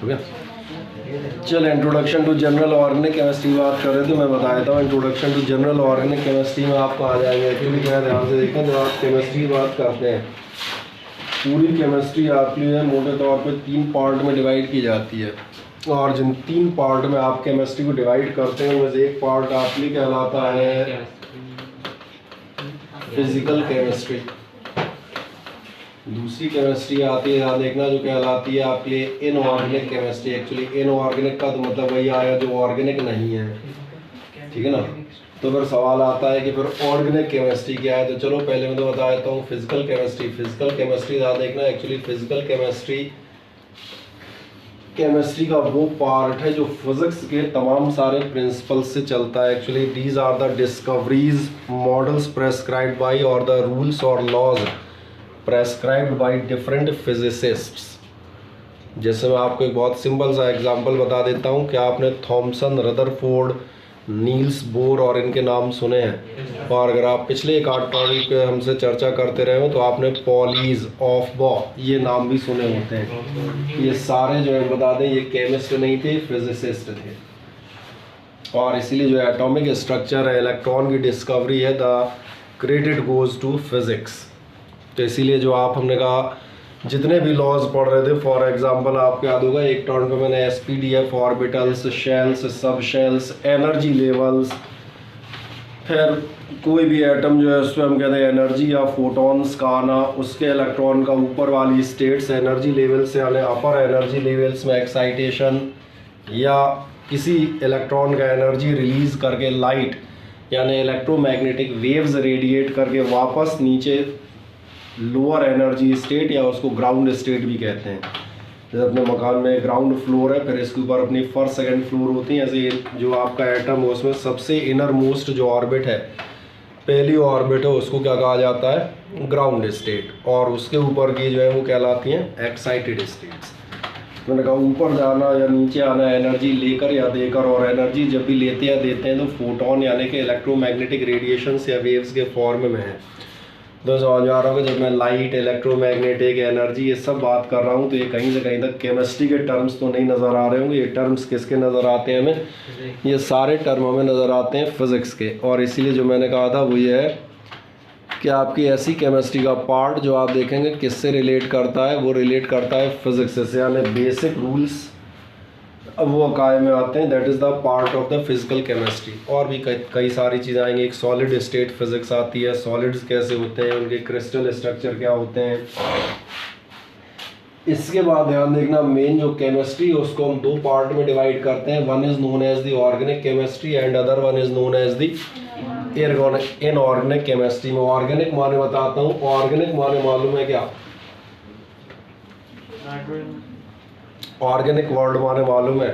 ठीक है। चल introduction to general organic chemistry बात कर रहे थे, मैं बता देता हूँ। Introduction to general organic chemistry में आपको आ जाएंगे। एक्चुअली क्या है, ध्यान से देखें, जब आप केमिस्ट्री की बात करते हैं, पूरी केमिस्ट्री आपकी है मोटे तौर पे 3 पार्ट में डिवाइड की जाती है। और जिन 3 पार्ट में आप केमिस्ट्री को डिवाइड करते हैं, उनमें से एक पार्ट आपकी कहलाता है फिजिकल केमिस्ट्री। दूसरी केमिस्ट्री आती है, ध्यान देखना, जो कहलाती है आपके लिए इनऑर्गेनिक केमिस्ट्री। एक्चुअली इनऑर्गेनिक का तो मतलब वही आया जो ऑर्गेनिक नहीं है, ठीक है ना। तो फिर सवाल आता है कि फिर ऑर्गेनिक केमिस्ट्री क्या है। तो चलो पहले मैं तो बता देता हूँ फिजिकल केमिस्ट्री। फिजिकल केमिस्ट्री ध्यान देखना, एक्चुअली फिजिकल केमिस्ट्री का वो पार्ट है जो फिजिक्स के तमाम सारे प्रिंसिपल्स से चलता है। Actually these are the discoveries, models prescribed by और द रूल्स और laws prescribed by different physicists. जैसे मैं आपको एक बहुत सिंपल सा एग्जांपल बता देता हूँ। क्या आपने थॉमसन, रदरफोर्ड, नील्स बोर और इनके नाम सुने हैं? और अगर आप पिछले एक आध टॉपिक पे हमसे चर्चा करते रहे हो तो आपने पॉलीज, ऑफबॉ, ये नाम भी सुने होते हैं। ये सारे जो है बता दें, ये केमिस्ट नहीं थे, फिजिसिस्ट थे। और इसीलिए जो है एटॉमिक स्ट्रक्चर है, इलेक्ट्रॉन की डिस्कवरी है, the credit goes to physics. तो इसीलिए जो आप हमने कहा जितने भी लॉज पढ़ रहे थे, फॉर एग्जांपल आपको याद होगा एक टर्म पे मैंने SPDF, ऑर्बिटल्स, शेल्स, सब शेल्स, एनर्जी लेवल्स, फिर कोई भी एटम जो है उस पर हम कहते हैं एनर्जी या फोटॉन्स का आना, उसके इलेक्ट्रॉन का ऊपर वाली स्टेट्स एनर्जी लेवल से आने, अपर एनर्जी लेवल्स में एक्साइटेशन या किसी इलेक्ट्रॉन का एनर्जी रिलीज करके लाइट यानी इलेक्ट्रोमैग्नेटिक वेव्स रेडिएट करके वापस नीचे लोअर एनर्जी स्टेट या उसको ग्राउंड स्टेट भी कहते हैं। जैसे अपने मकान में ग्राउंड फ्लोर है, फिर इसके ऊपर अपनी फर्स्ट सेकंड फ्लोर होती है। ऐसे जो आपका एटम है उसमें सबसे इनर मोस्ट जो ऑर्बिट है, पहली ऑर्बिट है, उसको क्या कहा जाता है? Ground state. और उसके ऊपर की जो है वो कहलाती हैं एक्साइटेड स्टेट्स। मैंने कहा ऊपर जाना या नीचे आना एनर्जी लेकर या देकर, और एनर्जी जब भी लेते या देते हैं तो फोटोन यानी कि इलेक्ट्रोमैग्नेटिक रेडिएशंस या वेव्स के फॉर्म में है। तो समझ आ रहा होगा जब मैं लाइट, इलेक्ट्रोमैग्नेटिक एनर्जी ये सब बात कर रहा हूँ तो ये कहीं से कहीं तक केमिस्ट्री के टर्म्स तो नहीं नज़र आ रहे होंगे। ये टर्म्स किसके नज़र आते हैं हमें? ये सारे टर्म हमें नज़र आते हैं फिज़िक्स के। और इसीलिए जो मैंने कहा था वो ये है कि आपकी ऐसी केमिस्ट्री का पार्ट जो आप देखेंगे किससे रिलेट करता है, वो रिलेट करता है फिज़िक्स से, यानी बेसिक रूल्स अब वो काय में आते हैं। That is the part of the physical chemistry. और भी कई सारी चीज़ें आएंगी। एक सॉलिड स्टेट फिजिक्स आती है, सॉलिड्स कैसे होते हैं, उनके क्रिस्टल स्ट्रक्चर क्या होते हैं। इसके बाद ध्यान देखना, मेन जो केमिस्ट्री है उसको हम 2 पार्ट में डिवाइड करते हैं। One is known as the organic chemistry and other one is known as the inorganic chemistry. में ऑर्गेनिक माने बताता हूँ। ऑर्गेनिक माने मालूम है क्या? ऑर्गेनिक वर्ड माने मालूम है?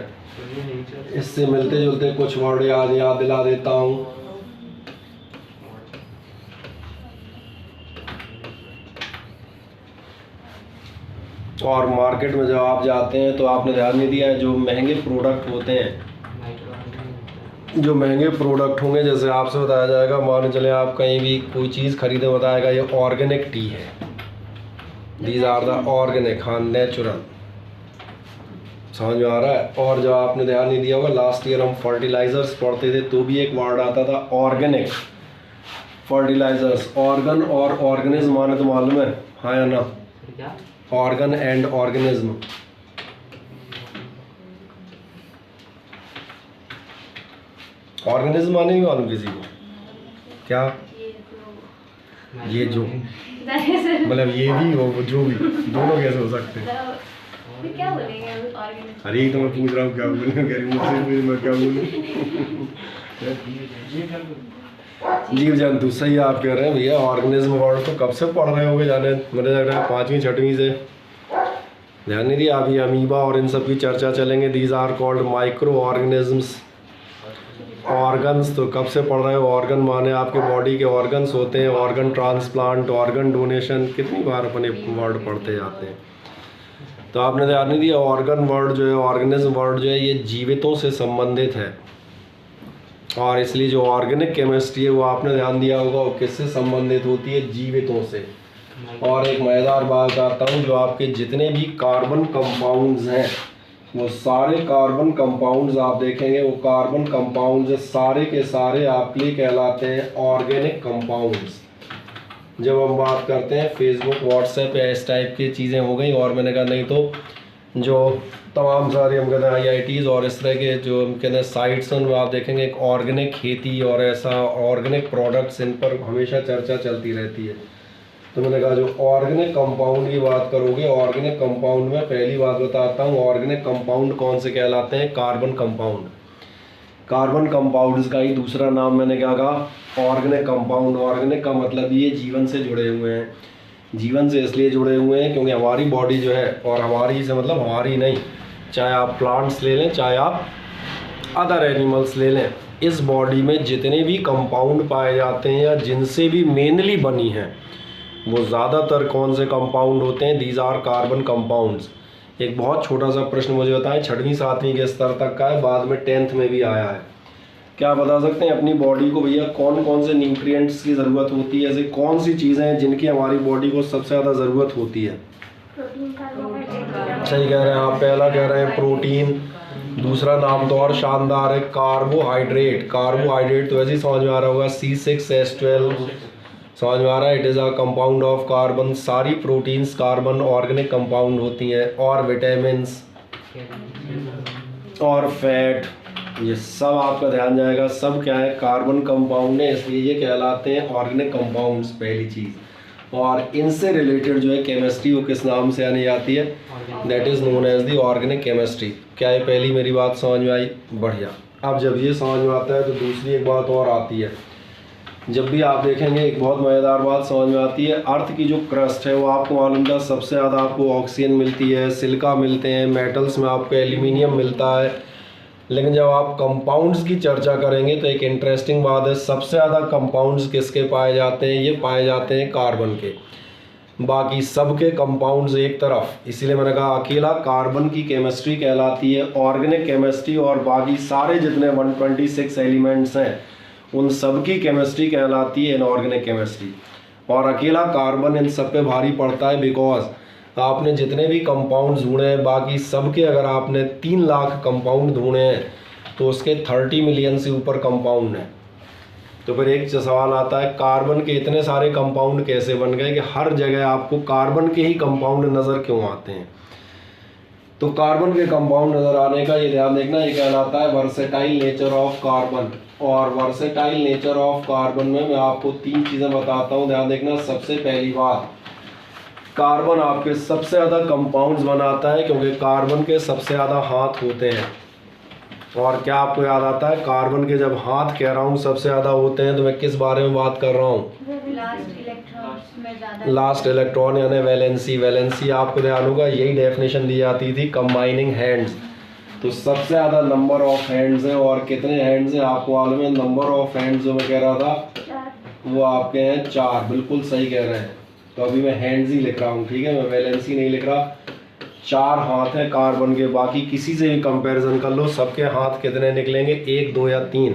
इससे मिलते जुलते कुछ वर्ड याद दिला देता हूँ। और मार्केट में जब आप जाते हैं तो आपने ध्यान नहीं दिया है, जो महंगे प्रोडक्ट होते हैं, जो महंगे प्रोडक्ट होंगे, जैसे आपसे बताया जाएगा, मान चले आप कहीं भी कोई चीज़ खरीदे, बताएगा ये ऑर्गेनिक टी है, दीज आर द ऑर्गेनिक, हाँ नेचुरल। समझ में आ रहा है? और जब आपने ध्यान नहीं दिया होगा, लास्ट ईयर हम फर्टिलाइजर्स पढ़ते थे तो भी एक वर्ड आता था ऑर्गेनिक फर्टिलाइजर्स। ऑर्गन और ऑर्गेनिज्म माने तो मालूम है, हाँ या ना? Organ and organism. ऑर्गेनिज्म माने नहीं मालूम किसी को? क्या ये जो मतलब ये भी हो जो भी, दोनों कैसे हो सकते हैं? क्या बोलेंगे ऑर्गेनिक? अरे तो मैं पूछ रहा हूँ क्या बोलूँ, कह रही मुझसे मैं क्या बोलूँ? जीव जंतु, सही आप कह रहे हैं भैया। ऑर्गेनिज्म वर्ड तो कब से पढ़ रहे होगे, जाने मुझे लग रहा है 5वीं 6वीं से। ध्यान नहीं दिया? अभी अमीबा और इन सब की चर्चा चलेंगे। These are called micro organisms. Organs तो कब से पढ़ रहे हो? ऑर्गन माने आपके बॉडी के ऑर्गन्स होते हैं। ऑर्गन ट्रांसप्लांट, ऑर्गन डोनेशन, कितनी बार अपने वर्ड पढ़ते जाते हैं। तो आपने ध्यान नहीं दिया, ऑर्गन वर्ड जो है, ऑर्गेनिज्म वर्ड जो है, ये जीवितों से संबंधित है। और इसलिए जो ऑर्गेनिक केमिस्ट्री है वो आपने ध्यान दिया होगा वो किससे संबंधित होती है? जीवितों से। और एक मज़ेदार बात आता हूँ, जो आपके जितने भी कार्बन कंपाउंड्स हैं वो सारे कार्बन कंपाउंड्स आप देखेंगे, वो कार्बन कंपाउंड्स सारे के सारे आपके लिए कहलाते हैं ऑर्गेनिक कंपाउंड्स। जब हम बात करते हैं फेसबुक व्हाट्सएप या इस टाइप की चीज़ें हो गई, और मैंने कहा नहीं तो जो तमाम सारे हम कहते हैं IITs और इस तरह के जो हम कहते हैं साइट्स उनमें आप देखेंगे एक ऑर्गेनिक खेती और ऐसा ऑर्गेनिक प्रोडक्ट्स, इन पर हमेशा चर्चा चलती रहती है। तो मैंने कहा जो ऑर्गेनिक कंपाउंड की बात करोगे, ऑर्गेनिक कंपाउंड में पहली बात बताता हूँ, ऑर्गेनिक कंपाउंड कौन से कहलाते हैं? Carbon compound. कार्बन कंपाउंड्स का ही दूसरा नाम मैंने क्या कहा? Organic compound. ऑर्गेनिक का मतलब ये जीवन से जुड़े हुए हैं। जीवन से इसलिए जुड़े हुए हैं क्योंकि हमारी बॉडी जो है, और हमारी से मतलब हमारी नहीं, चाहे आप प्लांट्स ले लें चाहे आप अदर एनिमल्स ले लें, इस बॉडी में जितने भी कंपाउंड पाए जाते हैं या जिनसे भी मेनली बनी हैं, वो ज़्यादातर कौन से कंपाउंड होते हैं? These are carbon compounds. एक बहुत छोटा सा प्रश्न मुझे बताएं, 6वीं 7वीं के स्तर तक का है, बाद में 10th में भी आया है। क्या बता सकते हैं अपनी बॉडी को भैया कौन कौन से न्यूट्रिएंट्स की ज़रूरत होती है? ऐसे कौन सी चीज़ें हैं जिनकी हमारी बॉडी को सबसे ज़्यादा ज़रूरत होती है? सही कह रहे हैं आप। पहला कह रहे हैं प्रोटीन, दूसरा नाम तो और शानदार है कार्बोहाइड्रेट। कार्बोहाइड्रेट तो वैसे ही समझ में आ रहा होगा, C6H12 समझ में आ रहा है। It is a compound of carbon. सारी प्रोटीन्स कार्बन ऑर्गेनिक कंपाउंड होती हैं, और विटामिन्स और फैट, ये सब आपका ध्यान जाएगा, सब क्या है? कार्बन कंपाउंड है, इसलिए ये कहलाते हैं ऑर्गेनिक कंपाउंड्स, पहली चीज़। और इनसे रिलेटेड जो है केमिस्ट्री, वो किस नाम से आनी जाती है? That is known as the organic chemistry. क्या ये पहली मेरी बात समझ में आई? बढ़िया। अब जब ये समझ में आता है तो दूसरी एक बात और आती है। जब भी आप देखेंगे एक बहुत मज़ेदार बात समझ में आती है, अर्थ की जो क्रस्ट है वो आपको मालूम था सबसे ज़्यादा आपको ऑक्सीजन मिलती है, सिलिका मिलते हैं, मेटल्स में आपको एल्यूमिनियम मिलता है। लेकिन जब आप कंपाउंड्स की चर्चा करेंगे तो एक इंटरेस्टिंग बात है, सबसे ज़्यादा कंपाउंड्स किसके पाए जाते हैं? ये पाए जाते हैं कार्बन के। बाकी सबके कंपाउंड्स एक तरफ, इसीलिए मैंने कहा अकेला कार्बन की केमिस्ट्री कहलाती है ऑर्गेनिक केमिस्ट्री, और बाकी सारे जितने 126 एलिमेंट्स हैं उन सब की केमिस्ट्री कहलाती है इनऑर्गेनिक केमिस्ट्री। और अकेला कार्बन इन सब पे भारी पड़ता है, बिकॉज आपने जितने भी कंपाउंड ढूंढे हैं, बाकी सब के अगर आपने 3 लाख कंपाउंड ढूंढे हैं तो उसके 30 मिलियन से ऊपर कंपाउंड हैं। तो फिर एक सवाल आता है, कार्बन के इतने सारे कंपाउंड कैसे बन गए कि हर जगह आपको कार्बन के ही कंपाउंड नज़र क्यों आते हैं? तो कार्बन के कंपाउंड नज़र आने का ये ध्यान देखना, ये कहलाता है वर्सेटाइल नेचर ऑफ कार्बन। और वर्सेटाइल नेचर ऑफ कार्बन में मैं आपको 3 चीज़ें बताता हूँ, ध्यान देखना। सबसे पहली बात, कार्बन आपके सबसे ज़्यादा कंपाउंड्स बनाता है क्योंकि कार्बन के सबसे ज़्यादा हाथ होते हैं। और क्या आपको याद आता है, कार्बन के जब हाथ कह रहा हूँ सबसे ज़्यादा होते हैं, तो मैं किस बारे में बात कर रहा हूँ? लास्ट इलेक्ट्रॉन यानी वैलेंसी। वैलेंसी आपको ध्यान होगा, यही डेफिनेशन दी जाती थी, कंबाइनिंग हैंड्स। तो सबसे ज़्यादा नंबर ऑफ हैंड्स है, और कितने हैंड्स हैं आपको मालूम है? नंबर ऑफ हैंड्स जो मैं कह रहा था वो आपके हैं 4। बिल्कुल सही कह रहे हैं। तो अभी मैं हैंड्स ही लिख रहा हूँ, ठीक है, मैं वैलेंसी नहीं लिख रहा। 4 हाथ हैं कार्बन के, बाकी किसी से भी कंपैरिजन कर लो, सबके हाथ कितने निकलेंगे? 1, 2 या 3।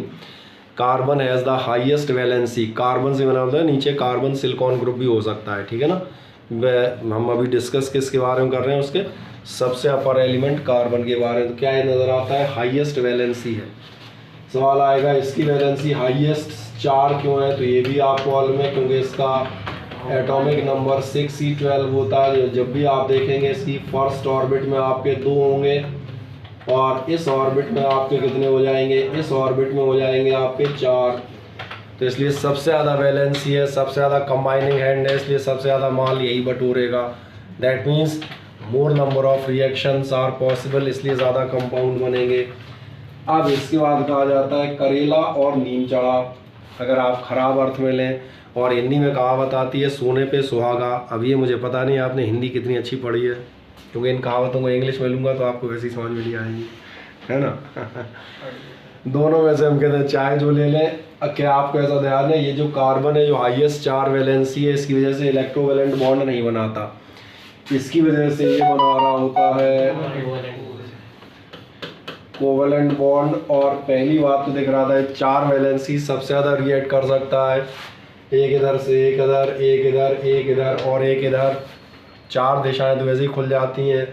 Carbon has the highest valency. Carbon से बना होता है, नीचे कार्बन सिलिकॉन ग्रुप भी हो सकता है, ठीक है ना। हम अभी डिस्कस किसके बारे में कर रहे हैं? उसके सबसे अपर एलिमेंट कार्बन के बारे में। तो क्या ये नज़र आता है? हाईएस्ट वैलेंसी है। सवाल आएगा इसकी वैलेंसी हाईएस्ट 4 क्यों है? तो ये भी आपको मालूम है क्योंकि इसका एटॉमिक नंबर 6C12 होता है। जब भी आप देखेंगे इसकी फर्स्ट ऑर्बिट में आपके 2 होंगे, और इस ऑर्बिट में आपके कितने हो जाएंगे? इस ऑर्बिट में हो जाएंगे आपके 4। तो इसलिए सबसे ज़्यादा वैलेंसी है, सबसे ज़्यादा कंबाइनिंग हैंड है, इसलिए सबसे ज़्यादा माल यही बटोरेगा। That means more number of reactions are possible, इसलिए ज़्यादा कंपाउंड बनेंगे। अब इसके बाद कहा जाता है करेला और नीम चढ़ा, अगर आप ख़राब अर्थ में लें। और हिंदी में कहावत आती है सोने पे सुहागा। अब ये मुझे पता नहीं आपने हिंदी कितनी अच्छी पढ़ी है, क्योंकि इन कहावतों को इंग्लिश में लूँगा तो आपको वैसी समझ में नहीं आएगी, है ना। दोनों में से हम कहते हैं चाहे जो ले लें। क्या आपको ऐसा ध्यान है, ये जो कार्बन है जो हाईएस्ट 4 वैलेंसी है, इसकी वजह से इलेक्ट्रोवैलेंट बॉन्ड नहीं बनाता, इसकी वजह से ये बना रहा होता है कोवैलेंट बॉन्ड। और पहली बात तो दिख रहा था 4 वैलेंसी सबसे ज़्यादा रिएक्ट कर सकता है, एक इधर से एक इधर, एक इधर, एक इधर और एक इधर। 4 दिशाएं तो वैसे ही खुल जाती हैं।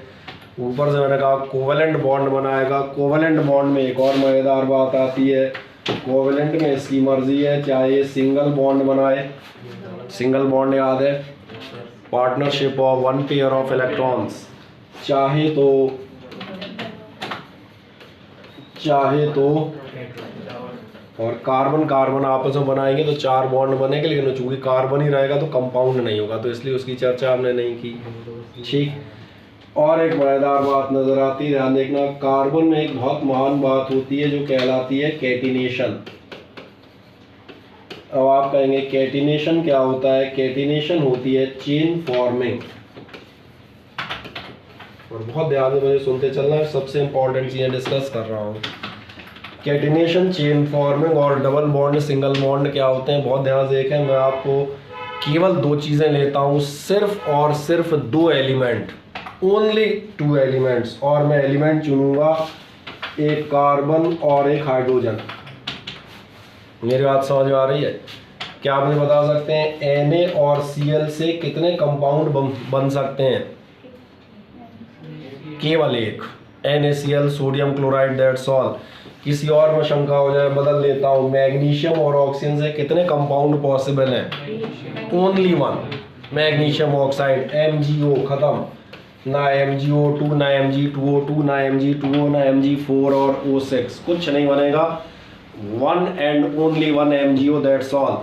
ऊपर से मैंने कहा कोवेलेंट बॉन्ड बनाएगा। कोवेलेंट बॉन्ड में एक और मज़ेदार बात आती है, कोवेलेंट में इसकी मर्जी है चाहे सिंगल बॉन्ड बनाए। सिंगल बॉन्ड याद है, partnership of one pair of electrons. चाहे तो और कार्बन कार्बन आपस में बनाएंगे तो 4 बॉन्ड बनेंगे, लेकिन चूंकि कार्बन ही रहेगा तो कंपाउंड नहीं होगा, तो इसलिए उसकी चर्चा हमने नहीं की। ठीक, और एक मज़ेदार बात नज़र आती है, ध्यान देखना, कार्बन में एक बहुत महान बात होती है जो कहलाती है कैटिनेशन। अब आप कहेंगे कैटिनेशन क्या होता है? कैटिनेशन होती है चेन फॉर्मिंग। और बहुत ध्यान से मुझे सुनते चलना है, सबसे इंपॉर्टेंट चीज़ें डिस्कस कर रहा हूँ। कैटिनेशन, चेन फॉर्मिंग और डबल बॉन्ड, सिंगल बॉन्ड क्या होते हैं, बहुत ध्यान से देखें। मैं आपको केवल 2 चीज़ें लेता हूँ, सिर्फ और सिर्फ 2 एलिमेंट, ओनली 2 एलिमेंट्स, और मैं एलिमेंट चुनूंगा एक कार्बन और एक हाइड्रोजन। मेरी बात समझ में आ रही है? क्या आप मुझे बता सकते हैं Na और Cl से कितने कंपाउंड बन सकते हैं? केवल एक, NaCl, sodium chloride, that's all. किसी और में शंका हो जाए, बदल लेता हूँ, मैग्नीशियम और ऑक्सीजन से कितने कंपाउंड पॉसिबल हैं? ओनली 1, मैग्नीशियम ऑक्साइड, MgO, खत्म। ना MgO2, ना Mg2O2, ना Mg2O, ना Mg4 और O6, कुछ नहीं बनेगा। 1 and only 1 MgO, that's all।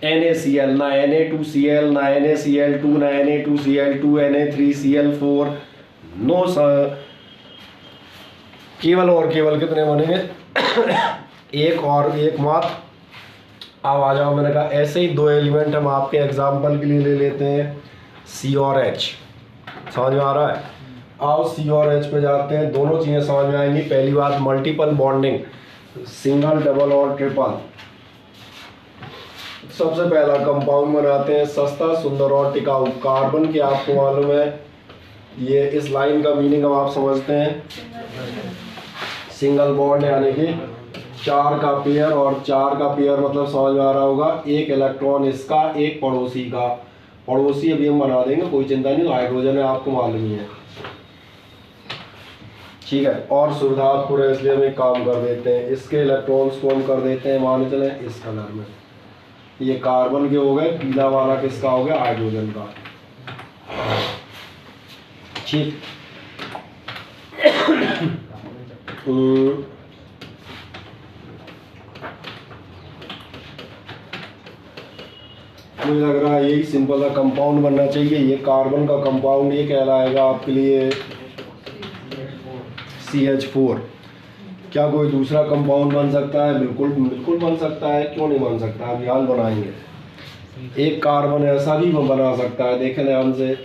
NaCl, ना Na2Cl, ना NaCl2, ना Na2Cl2, Na3Cl4, नो सर। केवल और केवल कितने बनेंगे? एक और एक मात्र। अब आ जाओ, मैंने कहा ऐसे ही 2 एलिमेंट हम आपके एग्जाम्पल के लिए ले लेते हैं, C और H। समझ में आ रहा है? आओ C और H पे जाते हैं, दोनों चीज़ें समझ में आएंगी। पहली बात, मल्टीपल बॉन्डिंग, सिंगल, डबल और ट्रिपल। सबसे पहला कंपाउंड बनाते हैं, सस्ता, सुंदर और टिकाऊ। कार्बन के आपको मालूम है, ये इस लाइन का मीनिंग अब आप समझते हैं, सिंगल बॉन्ड यानी कि 4 का पेयर, और 4 का पेयर मतलब समझ में आ रहा होगा, एक इलेक्ट्रॉन इसका, एक पड़ोसी का। पड़ोसी अभी हम बना देंगे, कोई चिंता नहीं, हाइड्रोजन है, आपको मालूम ही है। ठीक है, और सुविधापूर्ण है इसलिए हम एक काम कर देते हैं, इसके इलेक्ट्रॉन्स को हम कर देते हैं, मान चले इस कलर में। ये कार्बन के हो गए, पीला वाला किसका हो गया? हाइड्रोजन का। ठीक, मुझे लग रहा है यही सिंपल सा कंपाउंड बनना चाहिए। ये कार्बन का कंपाउंड ये कहलाएगा आपके लिए CH4। क्या कोई दूसरा कंपाउंड बन सकता है? बिल्कुल बिल्कुल बन सकता है, क्यों नहीं बन सकता? अभी हाल बनाएंगे। एक कार्बन ऐसा भी बना सकता है, देखें ध्यान से,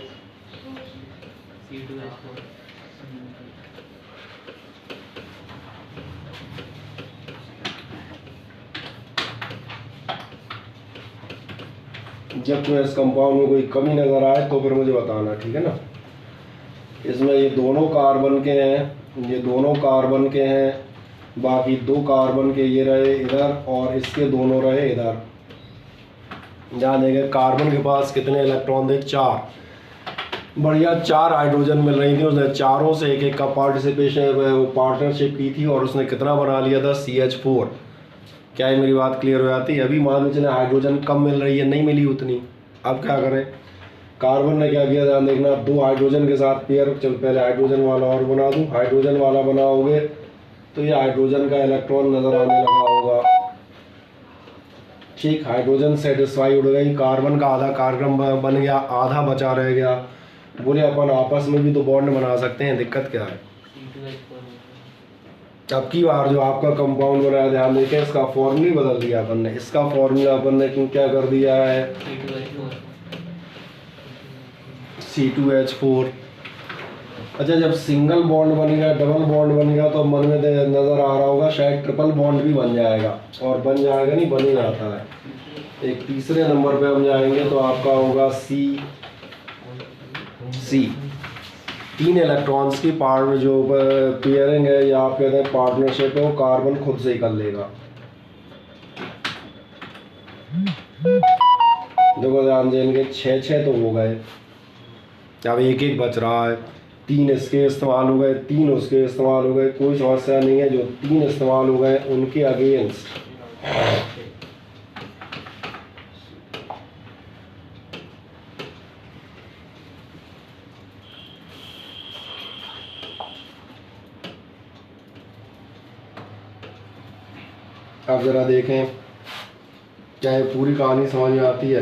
जब तुम्हें इस कंपाउंड में कोई कमी नज़र आए तो फिर मुझे बताना, ठीक है ना। इसमें ये दोनों कार्बन के हैं, ये दोनों कार्बन के हैं, बाकी 2 कार्बन के ये रहे इधर और इसके दोनों रहे इधर। ध्यान देंगे, कार्बन के पास कितने इलेक्ट्रॉन थे? 4। बढ़िया, 4 हाइड्रोजन मिल रही थी, उसने चारों से एक एक का पार्टिसिपेशन, पार्टनरशिप की थी, और उसने कितना बना लिया था? CH4। क्या है, मेरी बात क्लियर हो जाती है? अभी मान चले हाइड्रोजन कम मिल रही है, नहीं मिली उतनी, अब क्या करें? कार्बन ने क्या किया, ध्यान देखना, 2 हाइड्रोजन के साथ पेयर, चल पहले हाइड्रोजन वाला और बना दूं। हाइड्रोजन वाला बनाओगे तो ये हाइड्रोजन का इलेक्ट्रॉन नज़र आने लगा होगा। ठीक, हाइड्रोजन सेटिस्फाई उड़ गई, कार्बन का आधा कार्यक्रम बन गया, आधा बचा रह गया। बोले अपन आपस में भी तो बॉन्ड बना सकते हैं, दिक्कत क्या है? अब की बार जो आपका कंपाउंड बनाया, ध्यान देखें, इसका फॉर्मूला बदल दिया अपन ने। इसका फॉर्मूला अपन ने क्या कर दिया है? C2H4। अच्छा, जब सिंगल बॉन्ड बन गया, डबल बॉन्ड बन गया, तो मन में नज़र आ रहा होगा शायद ट्रिपल बॉन्ड भी बन जाएगा, और बन जाएगा नहीं, बन ही जाता है। एक तीसरे नंबर पे हम जाएंगे तो आपका होगा C। 3 इलेक्ट्रॉन्स की पार्ट जो पेयरिंग है, या आप कहते हैं पार्टनरशिप है, वो कार्बन खुद से ही कर लेगा। देखो ध्यान से, इनके 6 तो हो गए, अब 1 बच रहा है। 3 इसके इस्तेमाल हो गए, 3 उसके इस्तेमाल हो गए, कोई समस्या नहीं है। जो 3 इस्तेमाल हो गए उनके अगेंस्ट अब ज़रा देखें क्या ये पूरी कहानी समझ में आती है।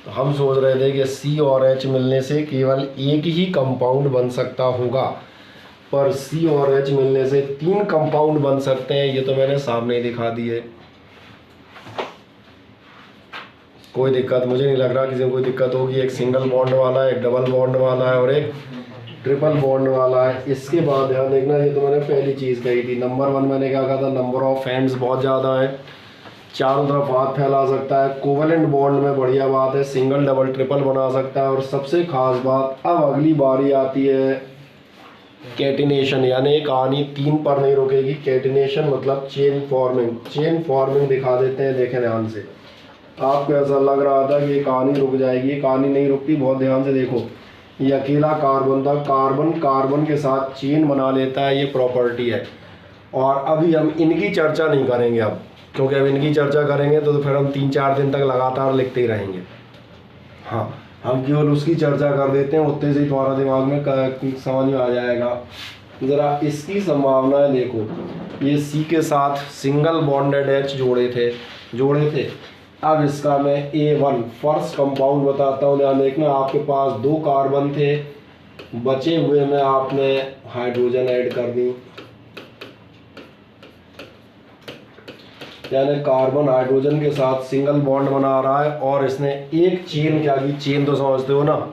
तो हम सोच रहे थे कि C और H मिलने से केवल एक ही कंपाउंड बन सकता होगा, पर C और H मिलने से 3 कंपाउंड बन सकते हैं। ये तो मैंने सामने ही दिखा दिए। कोई दिक्कत मुझे नहीं लग रहा किसी को कोई दिक्कत होगी। एक सिंगल बॉन्ड वाला है, एक डबल बॉन्ड वाला है और एक ट्रिपल बॉन्ड वाला है। इसके बाद ध्यान देखना, ये तो मैंने पहली चीज़ कही थी। नंबर 1 मैंने क्या कहा था, नंबर ऑफ हैंड्स बहुत ज़्यादा है, चारों तरफ हाथ फैला सकता है। कोवेलेंट बॉन्ड में बढ़िया बात है, सिंगल डबल ट्रिपल बना सकता है। और सबसे खास बात, अब अगली बारी आती है कैटिनेशन, यानी कहानी 3 पर नहीं रुकेगी। कैटिनेशन मतलब चेन फॉर्मिंग। चेन फॉर्मिंग दिखा देते हैं, देखें ध्यान से। आपको ऐसा लग रहा था कि ये कहानी रुक जाएगी, कहानी नहीं रुकती। बहुत ध्यान से देखो, ये अकेला कार्बन था, कार्बन कार्बन के साथ चेन बना लेता है, ये प्रॉपर्टी है। और अभी हम इनकी चर्चा नहीं करेंगे अब, क्योंकि अब इनकी चर्चा करेंगे तो फिर हम 3-4 दिन तक लगातार लिखते ही रहेंगे। हाँ, हम केवल उसकी चर्चा कर देते हैं, उतने से ही तुम्हारा दिमाग में समझ में आ जाएगा। ज़रा इसकी संभावनाएं देखो। ये C के साथ सिंगल बॉन्डेड H जोड़े थे। अब इसका मैं A1 फर्स्ट कंपाउंड बताता हूँ। ध्यान देखना, आपके पास 2 कार्बन थे, बचे हुए में आपने हाइड्रोजन ऐड कर दी। यानी कार्बन हाइड्रोजन के साथ सिंगल बॉन्ड बना रहा है और इसने एक चेन क्या की, चेन तो समझते हो ना,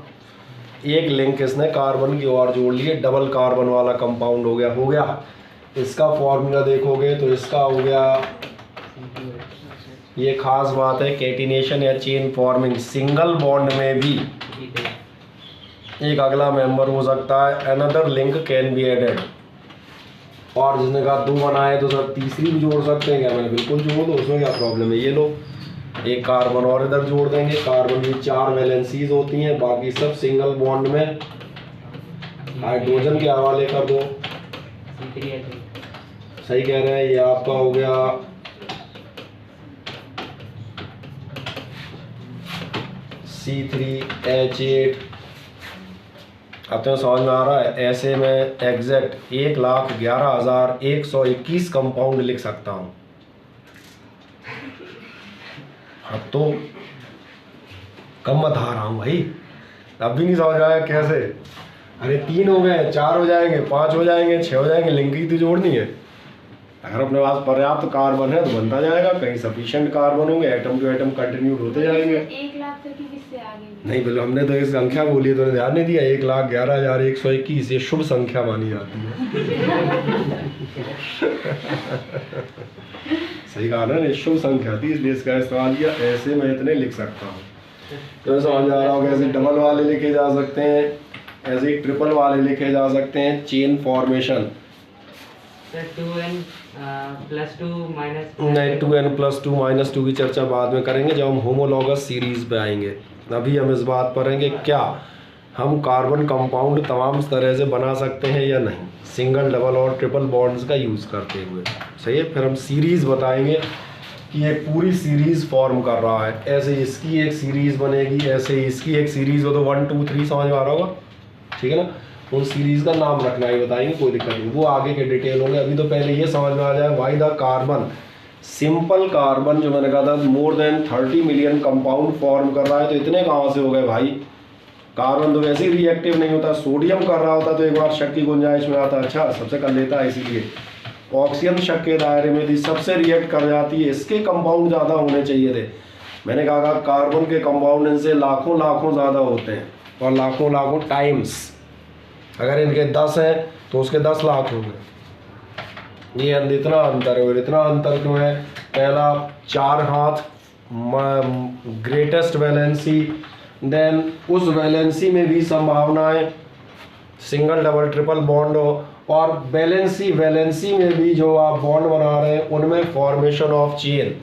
एक लिंक इसने कार्बन की ओर जोड़ लिए, डबल कार्बन वाला कंपाउंड हो गया। इसका फॉर्मूला देखोगे तो इसका हो गया, ये खास बात है, कैटिनेशन या चेन फॉर्मिंग। सिंगल बॉन्ड में भी एक अगला मेंबर हो सकता है, another link can be added. और जिसने कहा 2 बनाए तो सर तीसरी भी जोड़ सकते हैं क्या? मैंने बिल्कुल जोड़ दो, उसमें क्या प्रॉब्लम है। ये लो, एक कार्बन और इधर जोड़ देंगे। कार्बन की 4 वैलेंसीज होती हैं, बाकी सब सिंगल बॉन्ड में हाइड्रोजन के हवाले कर दो। सही कह रहे हैं, ये आपका हो गया C3H8। अब तो समझ में आ रहा है। ऐसे में एग्जैक्ट 1,11,121 कंपाउंड लिख सकता हूँ। अब तो कम बता रहा हूँ भाई, अब भी नहीं समझ आया कैसे। अरे 3 हो गए, 4 हो जाएंगे, 5 हो जाएंगे, 6 हो जाएंगे, लिंक ही तो जोड़नी है। अगर अपने पास पर्याप्त कार्बन है तो बनता जाएगा, कहीं सफिशिएंट कार्बन होंगे, एटम टू एटम कंटिन्यूट होते जाएंगे। 1 लाख तक की किससे आगे? नहीं, बिल्कुल, हमने तो एक संख्या बोली तो ध्यान नहीं दिया। 1,11,121 ये शुभ संख्या मानी जाती है। सही कहा ना, ये शुभ संख्या थी, इसलिए इसका इस्तेमाल किया। ऐसे मैं इतने लिख सकता हूँ, तो समझ आ रहा होगा। ऐसे डबल वाले लिखे जा सकते हैं, ऐसे ट्रिपल वाले लिखे जा सकते हैं। चेन फॉर्मेशन 2n +2 नहीं, 2n + 2 की चर्चा बाद में करेंगे जब हम होमोलॉगस सीरीज पे आएंगे। अभी हम इस बात पर रहेंगे क्या हम कार्बन कंपाउंड तमाम तरह से बना सकते हैं या नहीं, सिंगल डबल और ट्रिपल बॉन्ड्स का यूज़ करते हुए। सही है, फिर हम सीरीज़ बताएंगे कि ये पूरी सीरीज़ फॉर्म कर रहा है। ऐसे इसकी एक सीरीज़ बनेगी, ऐसे इसकी एक सीरीज़ हो तो 1 2 3 समझ में आ रहा होगा, ठीक है ना। उन सीरीज़ का नाम रखना ही बताएंगे, कोई दिक्कत नहीं, वो आगे के डिटेल होंगे। अभी तो पहले ये समझ में आ जाए why the carbon, simple carbon जो मैंने कहा था more than 30 million compound form कर रहा है। तो इतने कहाँ से हो गए भाई? कार्बन तो वैसे ही रिएक्टिव नहीं होता, सोडियम कर रहा होता तो एक बार शक की गुंजाइश में आता, अच्छा सबसे कर लेता है, इसीलिए ऑक्सीजन शक के दायरे में थी, सबसे रिएक्ट कर जाती है। इसके कंपाउंड ज़्यादा होने चाहिए थे। मैंने कहा कार्बन के कंपाउंड इनसे लाखों लाखों ज़्यादा होते हैं, और लाखों लाखों टाइम्स। अगर इनके 10 हैं तो उसके 10 लाख हो गए। ये इतना अंतर है। और इतना अंतर क्यों है? पहला 4 हाथ, ग्रेटेस्ट वैलेंसी, देन उस वैलेंसी में भी संभावनाएं सिंगल डबल ट्रिपल बॉन्ड हो, और वैलेंसी में भी जो आप बॉन्ड बना रहे हैं उनमें फॉर्मेशन ऑफ चेन।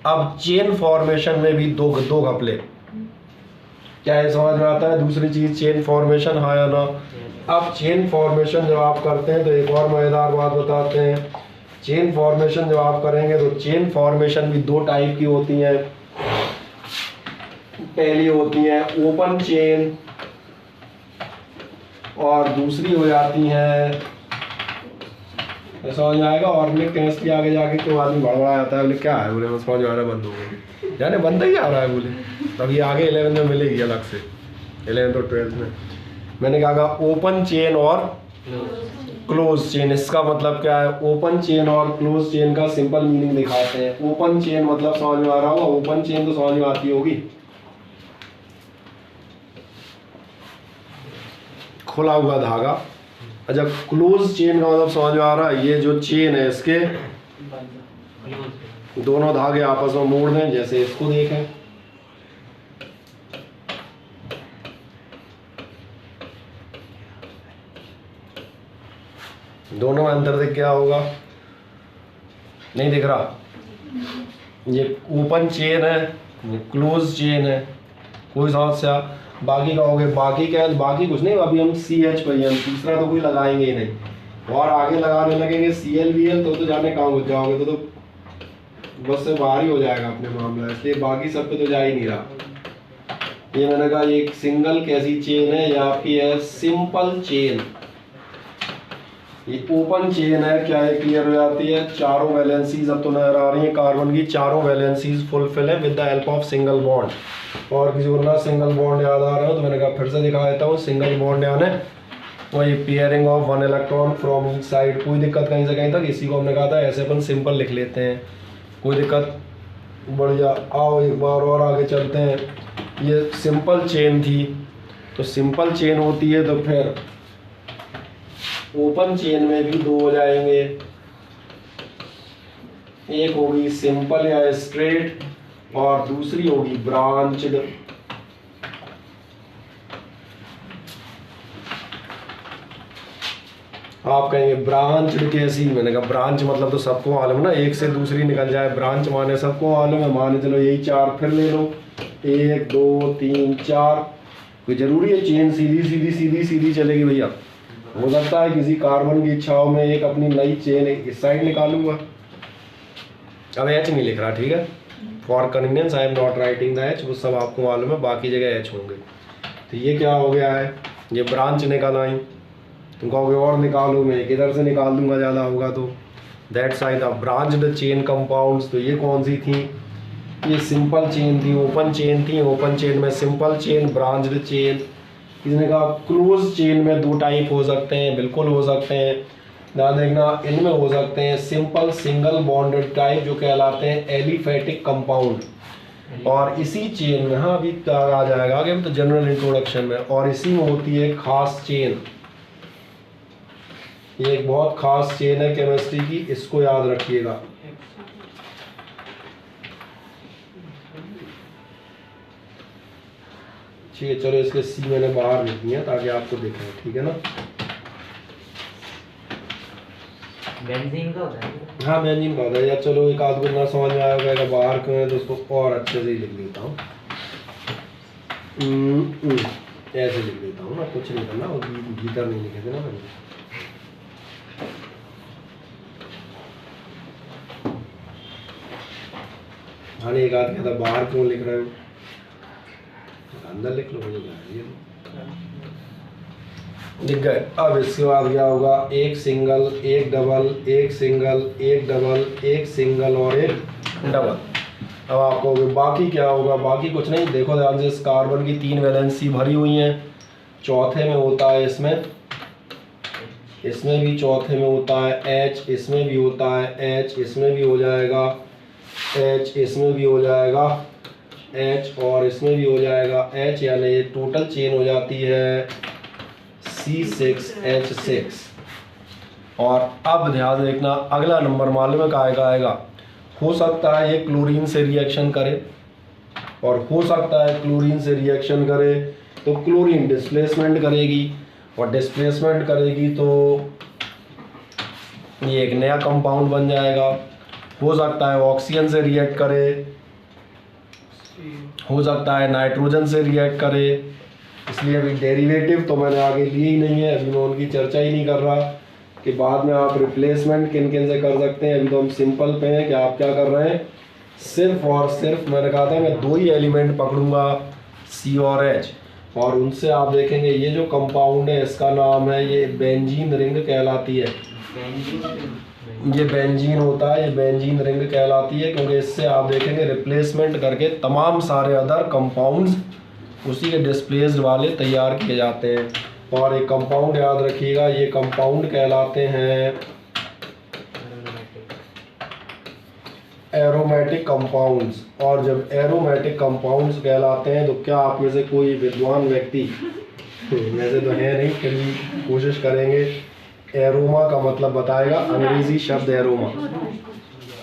अब चेन फॉर्मेशन में भी दो घपले, क्या ये समझ में आता है? दूसरी चीज़ चेन फॉर्मेशन, हाँ या ना? अब चेन फॉर्मेशन जब आप करते हैं तो एक और मज़ेदार बात बताते हैं। चेन फॉर्मेशन जब आप करेंगे तो चेन फॉर्मेशन भी दो टाइप की होती हैं। पहली होती है ओपन चेन और दूसरी हो जाती है, समझ में आएगा। ऑर्गेनिक केमिस्ट्री आगे जाके क्यों आदमी बड़बड़ा जाता है, बोले क्या है, बोले मैं समझ में आना बंद हो गया, यानी बंद ही आ रहा है बोले। तब ये आगे 11th में मिलेगी अलग से, 11th और 12th में। मैंने कहा ओपन चेन और क्लोज चेन। इसका मतलब क्या है, ओपन चेन और क्लोज चेन का सिंपल मीनिंग दिखाते हैं। ओपन चेन मतलब समझ में आ रहा होगा, ओपन चेन तो समझ में आती होगी, खुला हुआ धागा। अच्छा, क्लोज चेन का मतलब समझ में आ रहा है, ये जो चेन है इसके दोनों धागे आपस में मोड़ दें, जैसे इसको देखें। दोनों में अंतर देख क्या होगा, नहीं दिख रहा। ये ओपन चेन है, ये क्लोज चेन है, कोई समस्या। बाकी का हो गया, बाकी क्या है, बाकी कुछ नहीं। अभी हम CH पर हम तीसरा तो कोई लगाएंगे ही नहीं, और आगे लगाने लगेंगे CL VL तो जाने कहाँ घुस जाओगे, तो बस से बाहर ही हो जाएगा अपने मामला। इसलिए बाकी सब पे तो जा ही नहीं रहा। ये मैंने कहा ये एक सिंगल कैसी चेन है, या आपकी है सिंपल चेन। ये ओपन चेन है, क्या है, क्लियर हो जाती है। चारों वैलेंसीज अब तो नजर आ रही है कार्बन की, चारों वैलेंसीज फुलफिल है with the help of single bond. और किसी को ना सिंगल बॉन्ड याद आ रहा हो तो मैंने कहा फिर से दिखा देता हूँ। सिंगल बॉन्ड यानी वही pairing of one electron from each side. कोई दिक्कत कहीं से कहीं तक, इसी को हमने कहा था ऐसे अपन सिंपल लिख लेते हैं, कोई दिक्कत। बढ़िया, आओ एक बार और आगे चलते हैं। ये सिंपल चेन थी, तो सिंपल चेन होती है तो फिर ओपन चेन में भी दो हो जाएंगे, एक होगी सिंपल या स्ट्रेट और दूसरी होगी ब्रांच्ड। आप कहेंगे ब्रांच्ड कैसी, मैंने कहा ब्रांच मतलब तो सबको मालूम ना, एक से दूसरी निकल जाए। ब्रांच माने सबको मालूम है, माने चलो यही चार फिर ले लो, 1 2 3 4। कोई जरूरी है चेन सीधी सीधी सीधी सीधी चलेगी भैया? हो सकता है किसी कार्बन की इच्छाओं में एक अपनी नई चेन इस साइड निकालूंगा। अब H नहीं लिख रहा, ठीक है, for convenience I am not writing the H, वो सब आपको मालूम है, बाकी जगह H होंगे। तो ये क्या हो गया है, ये ब्रांच निकल आई। तुम कहोगे और निकालो, मैं किधर से निकाल दूंगा ज़्यादा होगा तो। That's I the branched chain compounds. तो ये कौन सी थी, ये सिंपल चेन थी, ओपन चेन थी। ओपन चेन में सिंपल चेन, ब्रांच्ड चेन। इसने कहा क्लोज चेन में दो टाइप हो सकते हैं, बिल्कुल हो सकते हैं। ध्यान देखना, इनमें हो सकते हैं सिंपल सिंगल बॉन्डेड टाइप जो कहलाते हैं एलिफेटिक कंपाउंड, और इसी चेन में, हाँ अभी आ जाएगा आगे तो जनरल इंट्रोडक्शन में, और इसी में होती है खास चेन। ये एक बहुत खास चेन है केमिस्ट्री की, इसको याद रखिएगा। ठीक है, चलो इसके C मैंने बाहर लिख दिया ताकि आपको दिखे, ठीक है ना। बेंजीन का होता है? हाँ बेंजीन का होता है यार। चलो एक आध को ना समझ में आएगा बाहर क्यों है, तो उसको और अच्छे से ही लिख देता हूँ। ऐसे लिख देता हूँ ना, कुछ नहीं करना, वो भीतर नहीं लिखे थे ना मैंने। हाँ एक आध कहता बाहर क्यों लिख रहे हो, अंदर लिख लो, मुझे दिख गए। अब इसके बाद क्या होगा, एक सिंगल, एक डबल, एक सिंगल, एक डबल, एक सिंगल और एक डबल। अब आपको बाकी क्या होगा, बाकी कुछ नहीं। देखो ध्यान से, इस कार्बन की 3 वैलेंसी भरी हुई हैं, चौथे में होता है इसमें भी चौथे में होता है H, इसमें भी होता है H, इसमें भी हो जाएगा H, इसमें भी हो जाएगा H, और इसमें भी हो जाएगा H, यानी ये टोटल चेन हो जाती है C6H6। और अब ध्यान देखना, अगला नंबर मालूम है काय का आएगा। हो सकता है ये क्लोरीन से रिएक्शन करे, और हो सकता है क्लोरीन से रिएक्शन करे तो क्लोरीन डिस्प्लेसमेंट करेगी, और डिस्प्लेसमेंट करेगी तो ये एक नया कंपाउंड बन जाएगा। हो सकता है ऑक्सीजन से रिएक्ट करे, हो सकता है नाइट्रोजन से रिएक्ट करे, इसलिए अभी डेरिवेटिव तो मैंने आगे लिए ही नहीं है, अभी मैं उनकी चर्चा ही नहीं कर रहा कि बाद में आप रिप्लेसमेंट किन किन से कर सकते हैं। अभी तो हम सिंपल पे हैं कि आप क्या कर रहे हैं, सिर्फ और सिर्फ मैंने कहा था मैं 2 ही एलिमेंट पकड़ूंगा, सी और एच, और उनसे आप देखेंगे ये जो कंपाउंड है इसका नाम है, ये बेंजीन रिंग कहलाती है। ये बेंजीन होता है, ये बेंजीन रिंग कहलाती है, क्योंकि इससे आप देखेंगे रिप्लेसमेंट करके तमाम सारे अदर कंपाउंड्स उसी के डिस्प्लेस्ड वाले तैयार किए जाते हैं। और एक कंपाउंड याद रखिएगा, ये कंपाउंड कहलाते हैं एरोमेटिक कंपाउंड्स। और जब एरोमेटिक कंपाउंड्स कहलाते हैं तो क्या आप में से कोई विद्वान व्यक्ति, वैसे तो है नहीं फिर भी कोशिश करेंगे, एरोमा का मतलब बताएगा? अंग्रेजी शब्द एरोमा,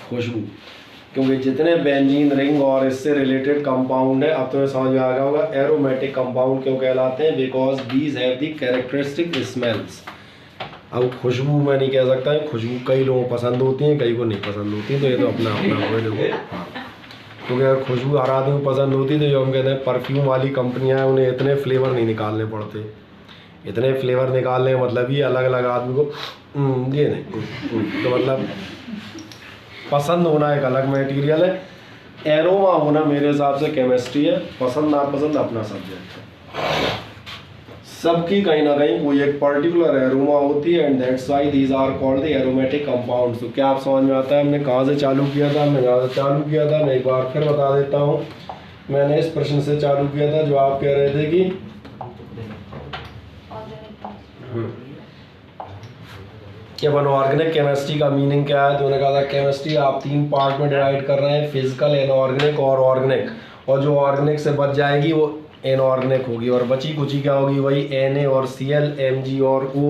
खुशबू। क्योंकि जितने बेंजीन रिंग और इससे रिलेटेड कंपाउंड है, अब तुम्हें समझ में आ गया होगा एरोमेटिक कंपाउंड क्यों कहलाते हैं, because these have the characteristic smells. अब खुशबू मैं नहीं कह सकता, खुशबू कई लोगों को पसंद होती है, कई को नहीं पसंद होती, तो ये तो अपना अपना हो देखो। क्योंकि अगर खुशबू हर आदमी को पसंद होती तो जो हम कहते हैं परफ्यूम वाली कंपनियां हैं उन्हें इतने फ्लेवर नहीं निकालने पड़ते। इतने फ्लेवर निकालने का मतलब ही अलग अलग आदमी को ये नहीं, तो मतलब पसंद होना एक अलग मटेरियल है, एरोमा होना मेरे हिसाब से केमिस्ट्री है। पसंद नापसंद अपना सब्जेक्ट है, सबकी कहीं ना कहीं कोई एक पर्टिकुलर एरोमा होती है, and that's why these are called the aromatic compounds. तो क्या आप समझ में आता है हमने कहाँ से चालू किया था? मैं यहाँ से चालू किया था, मैं एक बार फिर बता देता हूँ। मैंने इस प्रश्न से चालू किया था जो आप कह रहे थे कि अनऑर्गेनिक केमिस्ट्री का मीनिंग क्या है। तो उन्होंने कहा था केमिस्ट्री आप 3 पार्ट में डिवाइड कर रहे हैं, फिजिकल, इनऑर्गेनिक और ऑर्गेनिक। और जो ऑर्गेनिक से बच जाएगी वो इनऑर्गेनिक होगी, और बची कुची क्या होगी, वही Na और Cl, Mg और O।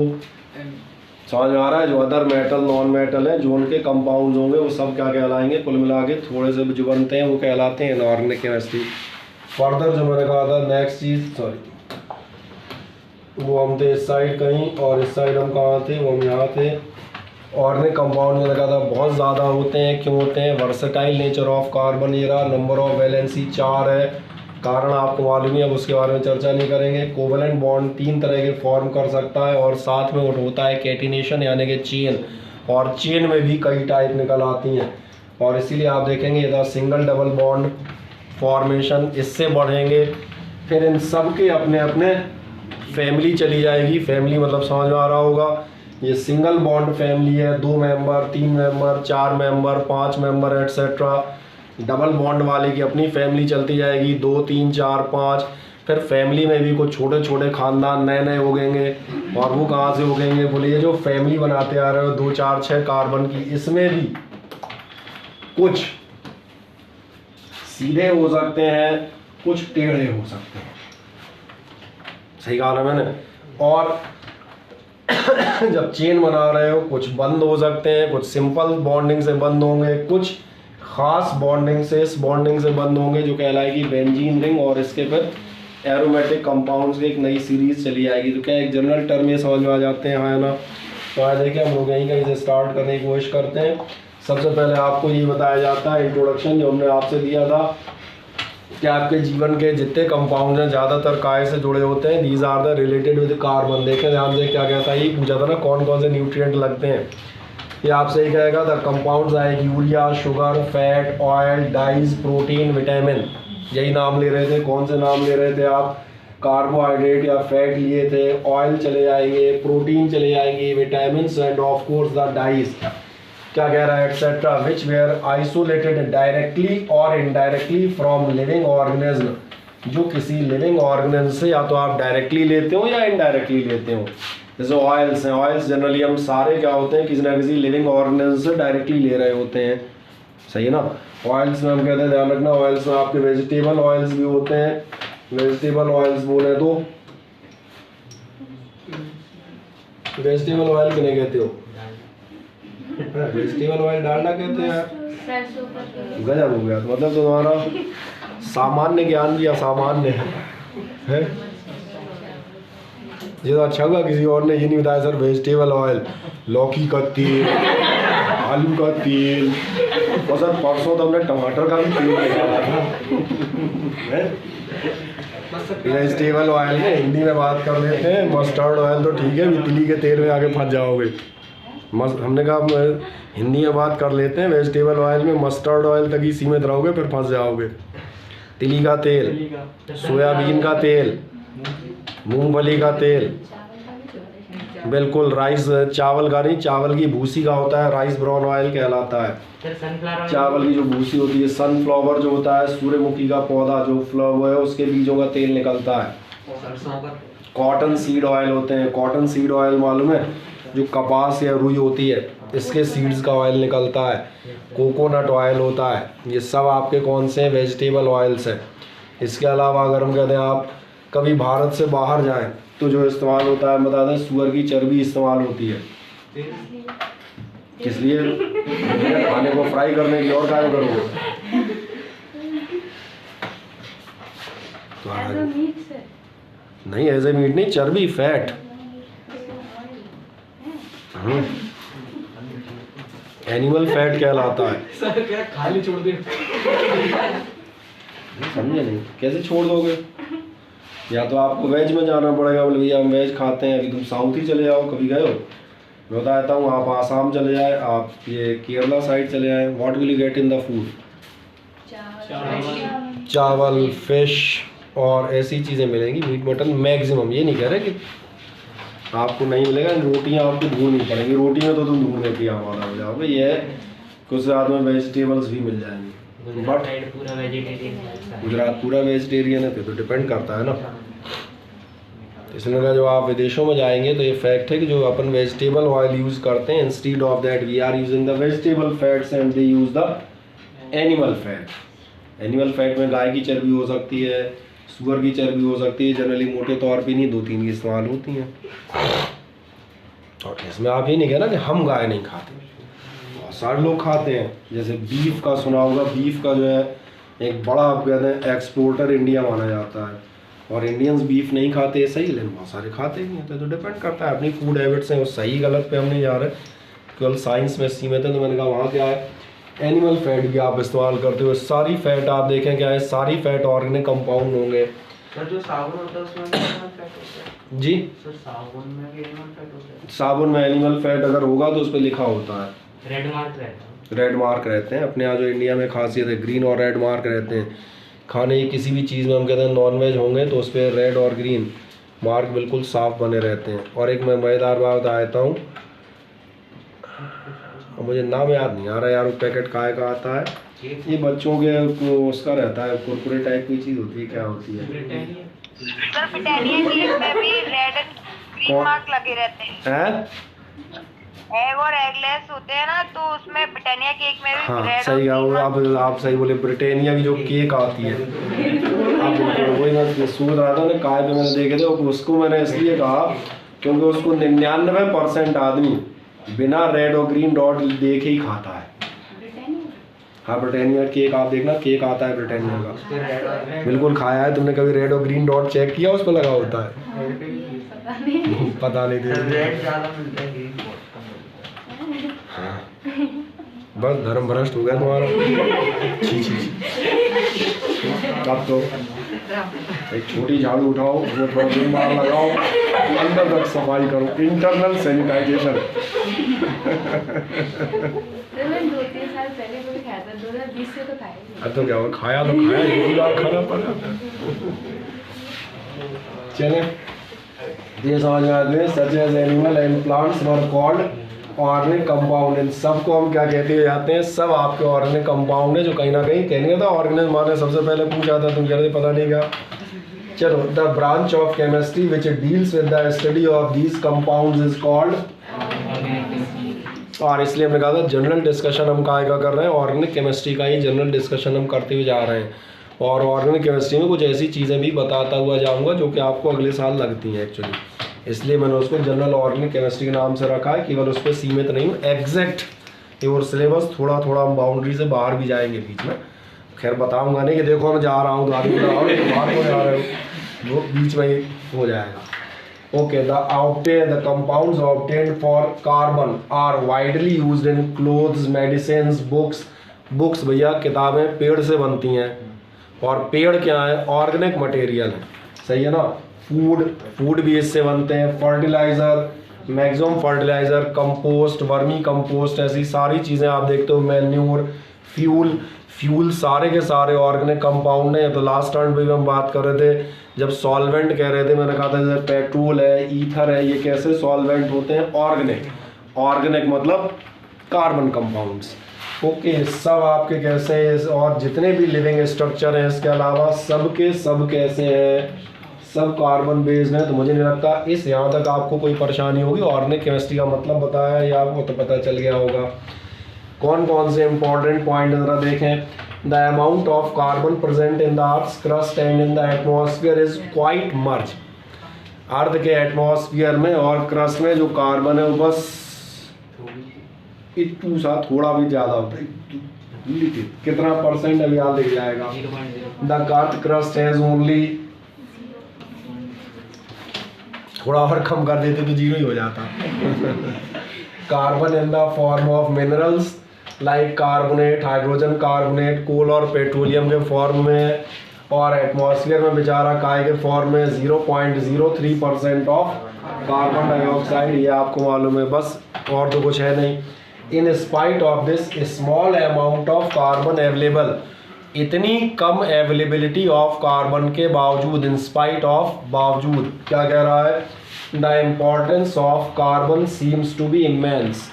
समझ में आ रहा है? जो अदर मेटल नॉन मेटल है, जो उनके कंपाउंड्स होंगे वो सब क्या कहलाएंगे, कुल मिला के थोड़े से जो बनते हैं वो कहलाते हैं इनऑर्गेनिक केमिस्ट्री। फर्दर जो मैंने कहा था नेक्स्ट चीज़, सॉरी वो हम थे इस साइड कहीं, और इस साइड हम कहाँ थे, वो हम यहाँ थे। ऑर्गेनिक कंपाउंड में लगा था बहुत ज़्यादा होते हैं, क्यों होते हैं? वर्सेटाइल नेचर ऑफ कार्बन, ये रहा, नंबर ऑफ वैलेंसी 4 है, कारण आपको मालूम नहीं, अब उसके बारे में चर्चा नहीं करेंगे। कोवेलेंट बॉन्ड 3 तरह के फॉर्म कर सकता है, और साथ में वो होता है कैटिनेशन यानी कि चेन, और चेन में भी कई टाइप निकल आती हैं, और इसीलिए आप देखेंगे ये था सिंगल डबल बॉन्ड फॉर्मेशन, इससे बढ़ेंगे। फिर इन सब के अपने अपने फैमिली चली जाएगी, फैमिली मतलब समझ में आ रहा होगा, ये सिंगल बॉन्ड फैमिली है, 2 member, 3 member, 4 member, 5 member etcetera. Double bond वाले की अपनी फैमिली चलती जाएगी, 2, 3, 4, 5। फिर फैमिली में भी कुछ छोटे छोटे खानदान नए नए उगेंगे, और वो कहाँ से उगेंगे, बोले ये जो फैमिली बनाते आ रहे हो 2, 4, 6 कार्बन की, इसमें भी कुछ सीधे हो सकते हैं, कुछ टेढ़े हो सकते हैं, सही कहा ना मैंने। और जब चेन बना रहे हो कुछ बंद हो सकते हैं, कुछ सिंपल बॉन्डिंग से बंद होंगे, कुछ खास बॉन्डिंग से, इस बॉन्डिंग से बंद होंगे जो कहलाएगी बेंजीन रिंग, और इसके फिर एरोमेटिक कंपाउंड्स की एक नई सीरीज चली आएगी। तो क्या एक जनरल टर्म ये समझ में आ जाते हैं, हाँ ना। तो आज देखिए हम लोग यहीं कहीं से स्टार्ट करने की कोशिश करते हैं। सबसे पहले आपको ये बताया जाता है इंट्रोडक्शन जो हमने आपसे दिया था कि आपके जीवन के जितने कंपाउंड हैं ज़्यादातर काय से जुड़े होते हैं, these are the related with carbon. देखें ध्यान से क्या कहता है, ये पूछा था ना कौन कौन से न्यूट्रिएंट लगते हैं, ये आपसे ही कहेगा the compounds are urea, sugar, fat, oil, dyes, protein, vitamin, यही नाम ले रहे थे। कौन से नाम ले रहे थे आप? कार्बोहाइड्रेट या फैट लिए थे, ऑयल चले जाएंगे, प्रोटीन चले जाएंगे, vitamin and of course the dyes. क्या कह रहा है, etcetera, which were isolated directly और इनडायरेक्टली फ्रॉम लिविंग ऑर्गेनिज्म, जो किसी लिविंग ऑर्गेनिज्म से या तो आप डायरेक्टली लेते हो या इनडायरेक्टली लेते हो। जैसे ऑयल्स हैं, ऑयल्स जनरली हम सारे क्या होते हैं, किसी ना किसी लिविंग ऑर्गेनिज्म से डायरेक्टली ले रहे होते हैं, सही है ना। ऑयल्स में हम कहते हैं, ध्यान रखना, ऑयल्स में आपके वेजिटेबल ऑयल्स भी होते हैं। वेजिटेबल ऑयल्स बोले तो वेजिटेबल ऑयल किन्हें कहते हो? वेजिटेबल ऑयल डालडा कहते हैं यार, गजब हो गया। तो मतलब तुम्हारा सामान्य ज्ञान भी असामान्य है। ये तो अच्छा हुआ किसी और ने ये नहीं बताया सर वेजिटेबल ऑयल, लौकी का तेल, आलू का तेल, और सर परसों तो हमने टमाटर का भी तेल निकाला था। वेजिटेबल ऑयल में हिंदी में बात कर लेते हैं। मस्टर्ड ऑयल तो ठीक है, तिली के तेल में आके फंस जाओगे। हमने कहा हिंदी में बात कर लेते हैं। वेजिटेबल ऑयल में मस्टर्ड ऑयल तक ही सीमित रहोगे, फिर फंस जाओगे। तिली का तेल, सोयाबीन का तेल, मूंगफली का तेल, बिल्कुल राइस, चावल का नहीं, चावल की भूसी का होता है, राइस ब्राउन ऑयल कहलाता है। चावल की जो भूसी होती है, सनफ्लावर जो होता है, सूर्यमुखी का पौधा जो फ्लावर है उसके बीजों का तेल निकलता है। कॉटन सीड ऑयल होते हैं, कॉटन सीड ऑयल मालूम है, जो कपास या रुई होती है इसके सीड्स का ऑयल निकलता है। कोकोनट ऑयल होता है। ये सब आपके कौन से वेजिटेबल ऑयल्स हैं। इसके अलावा अगर हम कहते हैं आप कभी भारत से बाहर जाएं तो जो इस्तेमाल होता है, बता दें, सुअर की चर्बी इस्तेमाल होती है। किस लिए? खाने को फ्राई करने की, और क्या करोगे? नहीं, एज ए मीट नहीं, चर्बी, फैट। एनिमल फैट कहलाता है। सर क्या खाली छोड़ दे? समझे नहीं? कैसे छोड़ दोगे? या तो आपको वेज में जाना पड़ेगा, बोले भैया हम वेज खाते हैं। अभी तुम साउथ ही चले जाओ, कभी गए हो? मैं बताता हूँ, आप आसाम चले जाए, आप ये केरला साइड चले जाए, what will you get in the food? चावल, फिश और ऐसी चीज़ें मिलेंगी, मीट मटन मैक्सिमम। ये नहीं कह रहे कि आपको नहीं मिलेगा। रोटियाँ आपको ढूंढनी पड़ेंगी, रोटी में तो तुम ढूंढने की आवाज़ हो जाओगे। ये है कुछ रात में वेजिटेबल्स भी मिल जाएंगे, बट गुजरात पूरा वेजिटेरियन है तो डिपेंड करता है ना। इसलिए कहा जो आप विदेशों में जाएंगे तो ये फैक्ट है कि जो अपन वेजिटेबल ऑयल यूज़ करते हैं, instead of that we are using the vegetable fats and they use the animal fat. Animal fat में गाय की चर्बी हो सकती है, सुअर की चर्बी हो सकती है, जनरली मोटे तौर पे नहीं, 2-3 की इस्तेमाल होती हैं। और इसमें आप ये नहीं कहना कि हम गाय नहीं खाते, बहुत सारे लोग खाते हैं। जैसे बीफ का सुना होगा, बीफ का जो है एक बड़ा, आप कहते हैं, एक्सपोर्टर इंडिया माना जाता है, और इंडियंस बीफ नहीं खाते सही, लेकिन बहुत सारे खाते ही नहीं। तो डिपेंड करता है अपनी फूड हैबिट्स हैं, वो सही गलत पे हम नहीं जा रहे, केवल साइंस में सीमित है। तो मैंने कहा वहाँ क्या है, एनिमल फैट भी आप इस्तेमाल करते हो। सारी फैट आप देखें क्या है, सारी फैट ऑर्गेनिक कंपाउंड होंगे। सर जो साबुन होता है उसमें एनिमल फैट होता है? जी सर साबुन में भी एनिमल फैट होता है? साबुन में एनिमल फैट अगर होगा तो उस पर लिखा होता है, रेड मार्क रहता है। रेड मार्क रहते हैं। अपने यहाँ जो इंडिया में खासियत है, ग्रीन और रेड मार्क रहते हैं। खाने की किसी भी चीज़ में हम कहते हैं नॉनवेज होंगे तो उस पर रेड और ग्रीन मार्क बिल्कुल साफ बने रहते हैं। और एक मैं मज़ेदार बात बताता हूँ, मुझे नाम याद नहीं आ रहा यार, वो पैकेट काय का आता है, ये बच्चों के उसका रहता है, कुरकुरे टाइप की चीज़ होती है, क्या होती है? सर ब्रिटानिया केक में भी रेड एंड ग्रीन मार्क लगे रहते हैं। एग और एगलेस होते हैं ना, तो उसमें ब्रिटानिया केक में भी हाँ रेड सही है, आप सही बोले। ब्रिटानिया की जो केक आती है, आप वही मैं सोच रहा था ना, काय पे मैंने देखे थे, उसको मैंने इसलिए कहा क्योंकि उसको 99% आदमी बिना रेड और ग्रीन डॉट देखे ही खाता है। हाँ, ब्रिटानिया केक आप देखना, केक आता है ब्रिटानिया का, बिल्कुल खाया है तुमने कभी? रेड और ग्रीन डॉट चेक किया उस पर लगा होता है? पता नहीं रेड ज़्यादा मिलता है, ग्रीन बहुत कम मिलता है। हाँ, बस धर्म भ्रष्ट हो गया तुम्हारा। छी छी छी। अब तो एक छोटी झाड़ू उठाओ, उसमें थोड़ा विम बार लगाओ, अंदर तक सफाई करो, इंटरनल सैनिटाइजेशन। मैंने 2-3 साल पहले कोई खाया था, 2020 से तो खाया ही अब तो क्या हुआ, खाया तो खाया, एक बार खाना पड़ा। चले ये समझ में आते हैं, such as animal and plants were called organic compound. इन सबको हम क्या कहते जाते हैं, सब आपके ऑर्गेनिक कंपाउंड है, जो कहीं ना कहीं कहने था ऑर्गेनिक माने सबसे पहले पूछा था, तुम कह रहे पता नहीं क्या। चलो, the branch of chemistry which deals with the study of these compounds is called, और इसलिए हमने कहा था जनरल डिस्कशन हम का कर रहे हैं, ऑर्गेनिक केमिस्ट्री का ही जनरल डिस्कशन हम करते हुए जा रहे हैं। और ऑर्गेनिक केमिस्ट्री में कुछ ऐसी चीज़ें भी बताता हुआ जाऊंगा जो कि आपको अगले साल लगती हैं एक्चुअली, इसलिए मैंने उसको जनरल ऑर्गेनिक केमिस्ट्री के नाम से रखा है। केवल उस पर सीमित नहीं हूँ, एग्जैक्ट और सिलेबस थोड़ा थोड़ा हम बाउंड्री से बाहर भी जाएंगे बीच में। खैर बताऊंगा नहीं कि देखो मैं जा रहा हूँ तो आदमी बाहर हो जा रहे हो, वो बीच में ही हो जाएगा। Okay, the compounds obtained for carbon are widely used in clothes, medicines, books. Books भैया किताबें पेड़ से बनती हैं, और पेड़ क्या है, ऑर्गेनिक मटेरियल है। सही है ना। फूड भी इससे बनते हैं, fertiliser, maximum fertiliser, compost, vermi compost, ऐसी सारी चीज़ें आप देखते हो, मैन्योर, फ्यूल सारे के सारे ऑर्गेनिक कंपाउंड हैं। तो लास्ट टाइम भी हम बात कर रहे थे जब सॉल्वेंट कह रहे थे, मैंने कहा था जैसे पेट्रोल है, ईथर है, ये कैसे सॉल्वेंट होते हैं, ऑर्गेनिक मतलब कार्बन कंपाउंड्स। ओके, सब आपके कैसे हैं, और जितने भी लिविंग स्ट्रक्चर हैं इसके अलावा सब कैसे हैं, सब कार्बन बेस्ड हैं। तो मुझे नहीं लगता इस यहाँ तक आपको कोई परेशानी होगी। ऑर्गेनिक केमिस्ट्री का मतलब बताया या आपको तो पता चल गया होगा। कौन कौन से इंपॉर्टेंट पॉइंट ज़रा देखें। The amount of carbon present in the earth's crust and in the atmosphere is quite much. Earth के एटमॉस्फेयर में और क्रस्ट में जो कार्बन है वो बस इतू सा थोड़ा भी ज़्यादा होता है। कितना परसेंट अभी आप देख जाएगा। The earth crust has only, थोड़ा और कम कर देते तो जीरो ही हो जाता। Carbon in the form of minerals like carbonate, hydrogen carbonate, coal और पेट्रोलियम के फॉर्म में, और एटमॉस्फेयर में बेचारा काय के फॉर्म में 0.03% ऑफ कार्बन डाइऑक्साइड, ये आपको मालूम है बस, और तो कुछ है नहीं। In spite of this small amount of carbon available, इतनी कम अवेलेबिलिटी ऑफ कार्बन के बावजूद, इन स्पाइट ऑफ, बावजूद, क्या कह रहा है, the importance of carbon seems to be immense.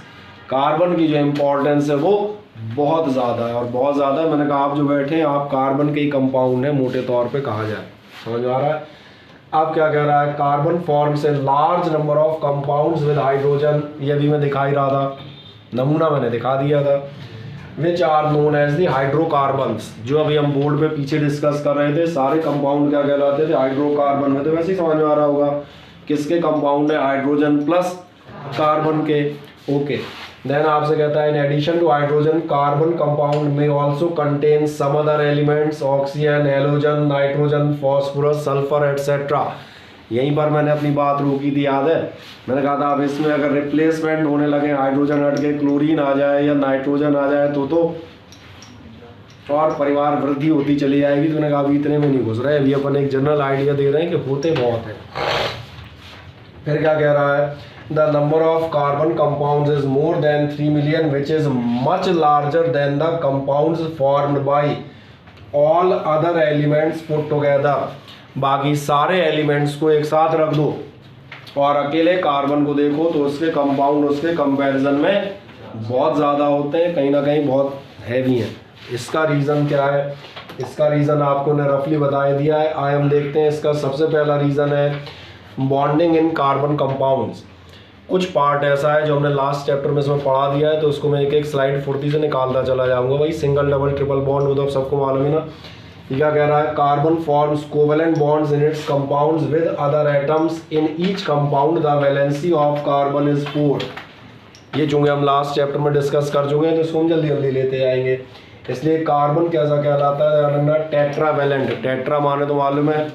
Carbon की जो इम्पोर्टेंस है वो बहुत ज़्यादा है, और बहुत ज़्यादा है। मैंने कहा आप जो बैठे हैं आप कार्बन के ही कंपाउंड हैं मोटे तौर पे कहा जाए, समझ आ रहा है। अब क्या कह रहा है, carbon forms a large number of compounds with hydrogen, ये भी मैं दिखा ही रहा था, नमूना मैंने दिखा दिया था। Which are known as the hydrocarbons, जो अभी हम बोर्ड पे पीछे डिस्कस कर रहे थे, सारे कंपाउंड क्या कहलाते थे, हाइड्रोकार्बन में। तो वैसे ही समझ में आ रहा होगा किसके कंपाउंड है, हाइड्रोजन प्लस कार्बन के। ओके, देन आपसे कहता है in addition to hydrogen carbon compound में also contain some other elements, oxygen, halogen, nitrogen, phosphorus, sulphur etcetera. यहीं पर मैंने अपनी बात रोकी थी, याद है, मैंने कहा था अब इसमें अगर रिप्लेसमेंट होने लगे, हाइड्रोजन हट के क्लोरीन आ जाए या नाइट्रोजन आ जाए तो और परिवार वृद्धि होती चली जाएगी। तो मैंने कहा अभी इतने में नहीं घुस रहे, अभी अपन एक जनरल आइडिया दे रहे हैं कि होते बहुत है। फिर क्या कह रहा है, the number of carbon compounds is more than 3 million which is much larger than the compounds formed by all other elements put together. बाकी सारे एलिमेंट्स को एक साथ रख दो और अकेले कार्बन को देखो तो उसके कंपाउंड उसके कंपैरिजन में बहुत ज़्यादा होते हैं, कहीं ना कहीं बहुत हैवी हैं। इसका रीज़न क्या है, इसका रीज़न आपको ने रफली बता दिया है। आइए हम देखते हैं। इसका सबसे पहला रीज़न है बॉन्डिंग इन कार्बन कंपाउंड्स। कुछ पार्ट ऐसा है जो हमने लास्ट चैप्टर में इसमें पढ़ा दिया है, तो उसको मैं एक एक स्लाइड फुर्ती से निकालता चला जाऊंगा। भाई सिंगल डबल ट्रिपल बॉन्ड वो तो सबको मालूम है ना। ये क्या कह रहा है, carbon forms covalent bonds in its compounds with other atoms in each compound the valency of carbon is 4। ये चूंकि हम लास्ट चैप्टर में डिस्कस कर चुके हैं तो इसको हम जल्दी जल्दी लेते जाएंगे। इसलिए कार्बन कैसा कहलाता है, टेट्रावैलेंट। टेट्रा माने तो मालूम है,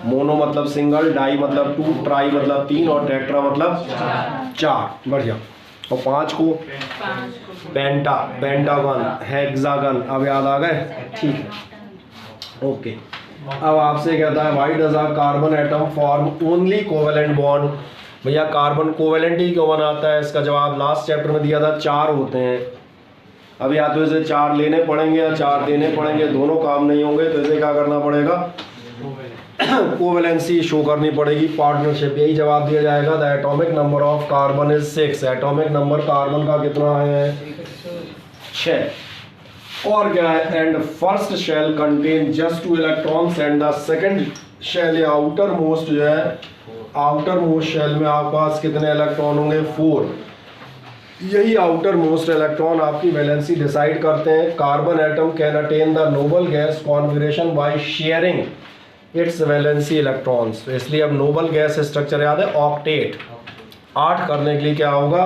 मोनो मतलब सिंगल, डाई मतलब 2, ट्राई मतलब 3 और टेट्रा मतलब 4। बढ़िया। और 5 को पेंटा, पेंटागन, हेक्सागन। अब याद आ गए, ठीक है, ओके। अब आपसे कहता है why does a carbon atom form only covalent bond. भैया कार्बन कोवेलेंट ही क्यों बनाता है, इसका जवाब लास्ट चैप्टर में दिया था, 4 होते हैं। अब या तो इसे 4 लेने पड़ेंगे या 4 देने पड़ेंगे, दोनों काम नहीं होंगे, तो इसे क्या करना पड़ेगा, कोवेलेंसी शो करनी पड़ेगी, पार्टनरशिप। यही जवाब दिया जाएगा। The atomic number of carbon is 6। Atomic number carbon का कितना है, 6। और क्या है, and first shell contain just 2 electrons and the second shell या आउटर मोस्ट जो है, आउटर मोस्ट शेल में आपके पास कितने इलेक्ट्रॉन होंगे, 4। यही आउटर मोस्ट इलेक्ट्रॉन आपकी वैलेंसी डिसाइड करते हैं। Carbon atom can attain the noble gas configuration by sharing it's valency electrons. तो इसलिए अब नोबल गैस स्ट्रक्चर याद है, ऑक्टेट। 8 करने के लिए क्या होगा,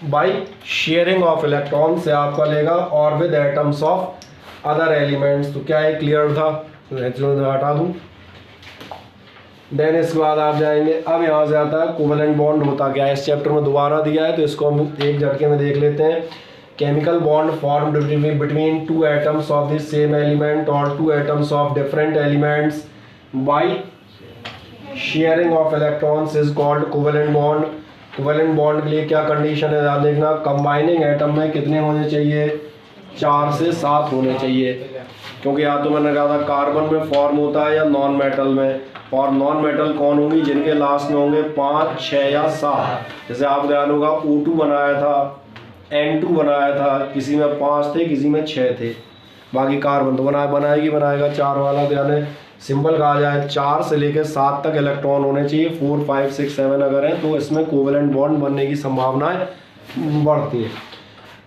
बाय शेयरिंग ऑफ इलेक्ट्रॉन से आपका लेगा, और with atoms of other elements. तो क्या है, क्लियर था, हटा दूँ। देन इसके बाद आप जाएंगे, अब यहाँ से आता है कोवेलेंट बॉन्ड होता क्या है, इस चैप्टर में दोबारा दिया है तो इसको हम एक झटके में देख लेते हैं। Chemical bond formed between 2 atoms of the same element और 2 atoms of different elements by sharing of electrons is called covalent bond. Covalent bond के लिए क्या कंडीशन है ध्यान देखना, कंबाइनिंग एटम में कितने होने चाहिए, 4 से 7 होने चाहिए, क्योंकि या तो मैंने कहा था कार्बन में फॉर्म होता है या नॉन मेटल में, और नॉन मेटल कौन होंगी, जिनके लास्ट में होंगे 5, 6 या 7। जैसे आप ध्यान होगा O2 बनाया था, N2 बनाया था, किसी में 5 थे किसी में 6 थे, बाकी कार्बन तो बनाएगा 4 वाला। ध्यान है सिंपल कहा जाए 4 से लेकर 7 तक इलेक्ट्रॉन होने चाहिए, 4, 5, 6, 7 अगर हैं तो इसमें कोवेलेंट बॉन्ड बनने की संभावनाएं बढ़ती है।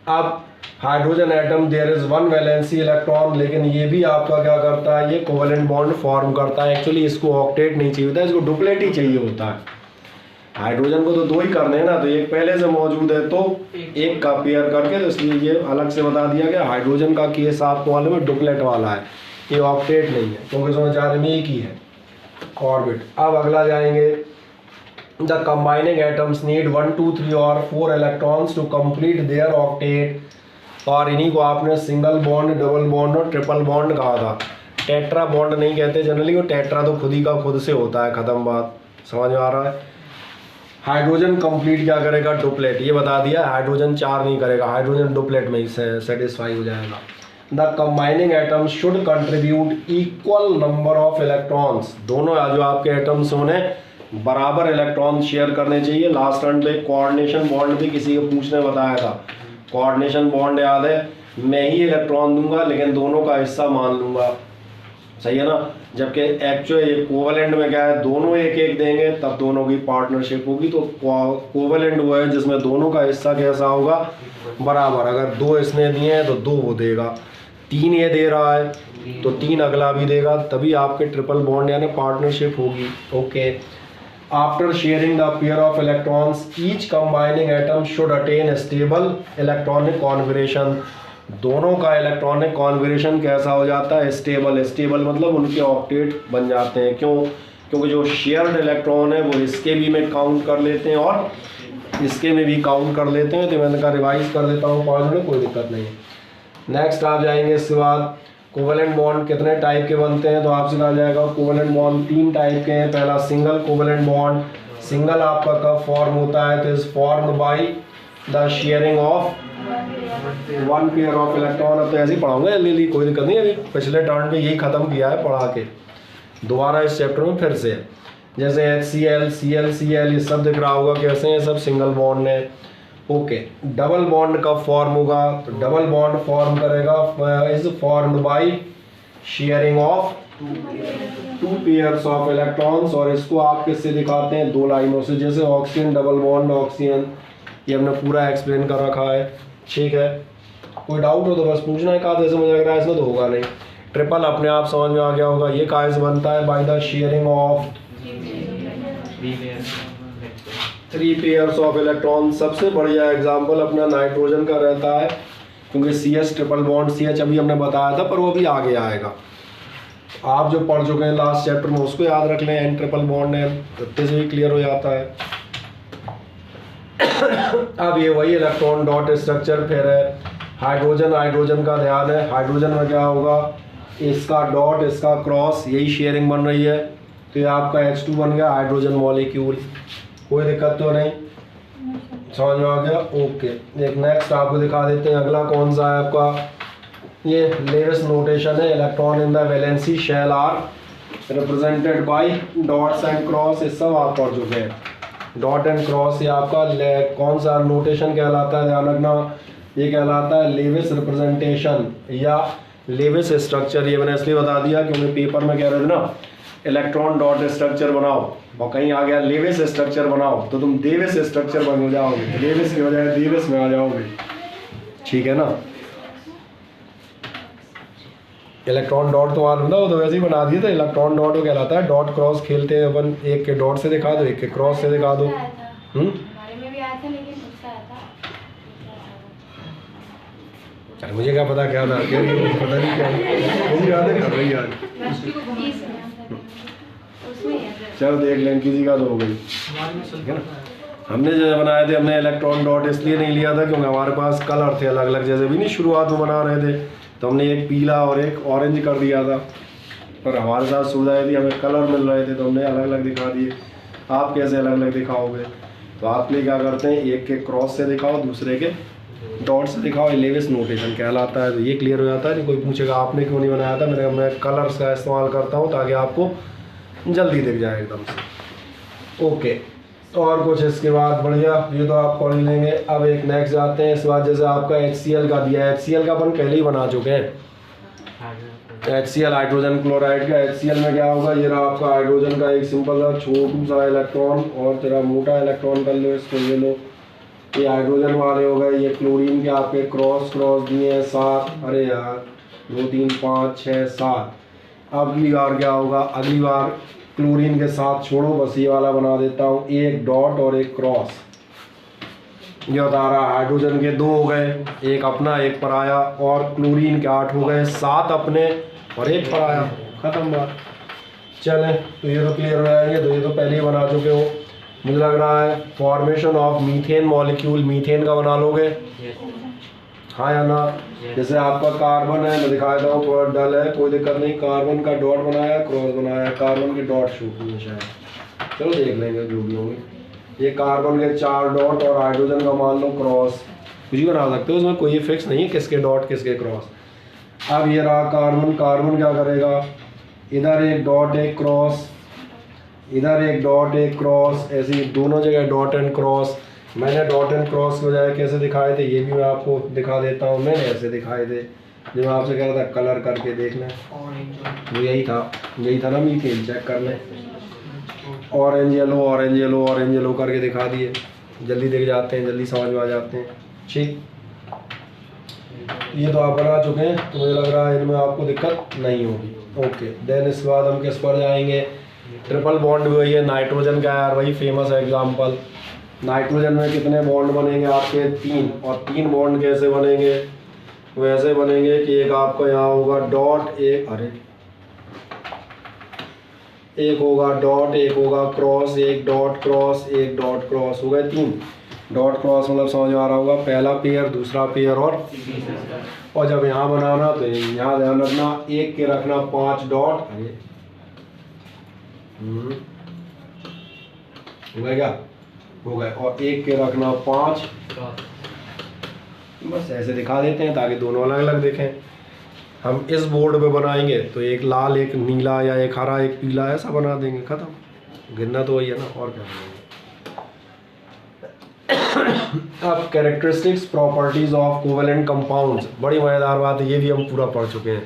अब hydrogen atom there is 1 valency electron, लेकिन ये भी आपका क्या करता है, ये कोवेलेंट बॉन्ड फॉर्म करता है। एक्चुअली इसको ऑक्टेट नहीं चाहिए होता है, इसको डुप्लेट ही चाहिए होता है। हाइड्रोजन को तो 2 ही करने हैं ना, तो एक पहले से मौजूद है तो एक का पेयर करके, तो इसलिए ये अलग से बता दिया गया। हाइड्रोजन का केस आपको मालूम है डुप्लेट वाला है, ये ऑक्टेट नहीं है, क्योंकि इसमें 4 में एक ही है ऑर्बिट। अब अगला जाएंगे, द कंबाइनिंग एटम्स नीड 1, 2, 3 और 4 electrons to complete their octet, और इन्हीं को आपने सिंगल बॉन्ड, डबल बॉन्ड और ट्रिपल बॉन्ड कहा था। टेट्रा बॉन्ड नहीं कहते जनरली, वो टेट्रा तो खुद ही का खुद से होता है, खत्म बात, समझ में आ रहा है। हाइड्रोजन कंप्लीट क्या करेगा, डुप्लेट, ये बता दिया। हाइड्रोजन 4 नहीं करेगा, हाइड्रोजन डुप्लेट में ही सेटिस्फाई हो जाएगा। The combining atoms should contribute equal number of electrons, दोनों जो आपके एटम्स उन्हें बराबर इलेक्ट्रॉन शेयर करने चाहिए। लास्ट रन पे कोऑर्डिनेशन बॉन्ड भी किसी को पूछने बताया था, कोऑर्डिनेशन बॉन्ड याद है, मैं ही इलेक्ट्रॉन दूंगा लेकिन दोनों का हिस्सा मान लूंगा, सही है ना। जबकि एक्चुअल ये कोवेलेंट में क्या है, दोनों एक एक देंगे तब दोनों की पार्टनरशिप होगी। तो कोवेलेंट वो है जिसमें दोनों का हिस्सा कैसा होगा, बराबर। अगर 2 इसने दिए हैं तो 2 वो देगा, 3 ये दे रहा है तो 3 अगला भी देगा, तभी आपके ट्रिपल बॉन्ड यानी पार्टनरशिप होगी। Okay, after sharing the pair of electrons each combining atom should attain stable electronic configuration, दोनों का इलेक्ट्रॉनिक कॉन्फिगरेशन कैसा हो जाता है, स्टेबल। स्टेबल मतलब उनके ऑक्टेट बन जाते हैं। क्यों, क्योंकि जो शेयर्ड इलेक्ट्रॉन है वो इसके भी में काउंट कर लेते हैं और इसके में भी काउंट कर लेते हैं। तो मैंने कहा रिवाइज कर देता हूँ 5 में, कोई दिक्कत नहीं है। नेक्स्ट आप जाएंगे, इसके बाद कोवेलेंट बॉन्ड कितने टाइप के बनते हैं, तो आपसे कहा जाएगा कोवेलेंट बॉन्ड 3 टाइप के हैं। पहला सिंगल कोवेलेंट बॉन्ड, सिंगल आपका कब फॉर्म होता है, तो is formed by the sharing of 1 pair of electron. अब तो ऐसे ही पढ़ाऊंगा जल्दी, कोई दिक्कत नहीं, अभी पिछले टर्न में यही खत्म किया है पढ़ा के, दोबारा इस चैप्टर में फिर से। जैसे HCl, Cl, Cl ये सब दिख रहा होगा कैसे हैं, सब सिंगल बॉन्ड है। ओके, डबल बॉन्ड कब फॉर्म होगा, तो डबल बॉन्ड फॉर्म करेगा is formed by sharing of 2 pairs of electrons, और इसको आप किससे दिखाते हैं, 2 लाइनों से। जैसे ऑक्सीजन डबल बॉन्ड ऑक्सीजन, ये हमने पूरा एक्सप्लेन कर रखा है, ठीक है। कोई डाउट हो तो बस पूछना है, कहा जैसे मुझे लग रहा है इसमें तो होगा नहीं। ट्रिपल अपने आप समझ में आ गया होगा, ये काहे से बनता है, by the sharing of 3 pairs of electron. सबसे बढ़िया एग्जांपल अपना नाइट्रोजन का रहता है, क्योंकि CH ट्रिपल बॉन्ड, CH अभी हमने बताया था पर वो भी आगे आएगा। आप जो पढ़ चुके हैं लास्ट चैप्टर में उसको याद रख लें, N ट्रिपल बॉन्ड है, इतने से भी क्लियर हो जाता है। अब ये वही इलेक्ट्रॉन डॉट स्ट्रक्चर फिर है। हाइड्रोजन, हाइड्रोजन का ध्यान है, हाइड्रोजन में क्या होगा, इसका डॉट इसका क्रॉस, यही शेयरिंग बन रही है, तो ये आपका H2 बन गया हाइड्रोजन मॉलिक्यूल। कोई दिक्कत तो नहीं, समझ में आ गया। ओके, एक नेक्स्ट आपको दिखा देते हैं, अगला कौन सा है आपका, ये लेविस नोटेशन है। Electron in the valency shell are represented by dots and cross, ये सब आप पढ़ चुके हैं। डॉट एंड क्रॉस ये आपका कौन सा नोटेशन कहलाता है, ध्यान रखना, ये कहलाता है लेविस रिप्रेजेंटेशन या लेविस स्ट्रक्चर। ये मैंने इसलिए बता दिया क्योंकि पेपर में कह रहे थे ना इलेक्ट्रॉन डॉट स्ट्रक्चर बनाओ, और कहीं आ गया लेविस स्ट्रक्चर बनाओ तो तुम देविस स्ट्रक्चर बन जाओगे, लेविस की बजाय देविस में आ जाओगे, ठीक है ना। इलेक्ट्रॉन डॉट तो मालूम था, वो तो वैसे ही बना दिया था। इलेक्ट्रॉन डॉट वो कहलाता है, डॉट क्रॉस खेलते हैं अपन, एक के डॉट से दिखा दो, एक के क्रॉस से दिखा दो। हमारे में भी आया था लेकिन उसका आया था, अरे मुझे क्या पता क्या था, क्या पता नहीं क्या, मुझे याद है कर रही याद। चलो देख लें, किसी का तो हो गई, ठीक है ना। हमने जो बनाए थे, हमने इलेक्ट्रॉन डॉट इसलिए नहीं लिया था क्योंकि हमारे पास कलर थे अलग अलग, जैसे भी नहीं शुरुआत में बना रहे थे, तो हमने एक पीला और एक ऑरेंज कर दिया था, पर हमारे साथ सुविधा थी, हमें कलर मिल रहे थे तो हमने अलग अलग दिखा दिए। आप कैसे अलग अलग दिखाओगे? तो आप लिए क्या करते हैं, एक के क्रॉस से दिखाओ, दूसरे के डॉट से दिखाओ, लेविस नोटेशन कहलाता है। तो ये क्लियर हो जाता है। नहीं कोई पूछेगा आपने क्यों नहीं बनाया था, मैं कलर्स का इस्तेमाल करता हूँ ताकि आपको जल्दी दिख जाए एकदम से। ओके, और कुछ इसके बाद बढ़िया, ये तो आप पढ़ लेंगे। अब एक नेक्स्ट जाते हैं। इस बार जैसे आपका HCl का दिया है, HCl का अपन पहले ही बना चुके हैं। HCl हाइड्रोजन क्लोराइड का। HCl में क्या होगा, ये रहा आपका हाइड्रोजन का एक सिंपल सा छोटू सा इलेक्ट्रॉन, और तेरा मोटा इलेक्ट्रॉन कर लो इसको, ये लो, ये हाइड्रोजन वाले हो गए। ये क्लोरीन के आपके क्रॉस दिए हैं 7, अरे यार 2 3 5 6 7। अगली बार क्या होगा, अगली बार क्लोरीन के साथ छोड़ो, बस ये वाला बना देता हूँ, एक डॉट और एक क्रॉस। ये बता रहा हाइड्रोजन के 2 हो गए, एक अपना एक पराया, और क्लोरीन के 8 हो गए, 7 अपने और एक पराया, खत्म बात। चलें, तो ये तो क्लियर हो जाएंगे। तो ये तो पहले ही बना चुके हो मुझे लग रहा है। Formation of methane molecule, methane का बना लोगे, हाँ या ना? जैसे आपका कार्बन है, मैं दिखा देता हूँ, थोड़ा डल है, कोई दिक्कत नहीं। कार्बन का डॉट बनाया, क्रॉस बनाया, कार्बन के डॉट शूट हुए शायद, चलो देख लेंगे जो भी होंगे। ये कार्बन के 4 डॉट और हाइड्रोजन का मान लो क्रॉस, कुछ भी बना सकते हो, उसमें कोई फिक्स नहीं है किसके डॉट किसके क्रॉस। अब ये रहा कार्बन, कार्बन क्या करेगा, इधर एक डॉट एक क्रॉस, इधर एक डॉट एक क्रॉस, ऐसे ही दोनों जगह डॉट एंड क्रॉस। मैंने डॉट एंड क्रॉस की बजाय कैसे दिखाए थे, ये भी मैं आपको दिखा देता हूँ। मैंने ऐसे दिखाए थे, जो मैं आपसे कह रहा था कलर करके देख लें, वो यही था ना, मीथेन चेक कर लें। Orange yellow orange yellow orange yellow करके दिखा दिए, जल्दी दिख जाते हैं, जल्दी समझ में आ जाते हैं। ठीक, ये तो आप बना चुके हैं, तो मुझे लग रहा है इनमें आपको दिक्कत नहीं होगी। ओके, देन इसके बाद हम किस पर जाएंगे, ट्रिपल बॉन्ड भी वही है, नाइट्रोजन का यार वही फेमस एग्जाम्पल। नाइट्रोजन में कितने बॉन्ड बनेंगे आपके, 3, और 3 बॉन्ड कैसे बनेंगे, वैसे बनेंगे कि एक आपका यहाँ होगा डॉट, एक होगा डॉट, एक होगा क्रॉस, एक डॉट क्रॉस, एक डॉट क्रॉस, हो गए 3। डॉट क्रॉस मतलब समझ में आ रहा होगा, पहला पेयर, दूसरा पेयर, और जब यहाँ बनाना तो यहाँ ध्यान रखना, एक के रखना 5 डॉट, हो गया क्या, हो गए, और एक के रखना 5। बस ऐसे दिखा देते हैं ताकि दोनों अलग अलग दिखें। हम इस बोर्ड पे बनाएंगे तो एक लाल एक नीला, या एक हरा एक पीला, ऐसा बना देंगे, खत्म। गिनना तो वही है ना, और क्या करेंगे। अब characteristics properties of covalent compounds, बड़ी मज़ेदार बात है, ये भी हम पूरा पढ़ चुके हैं।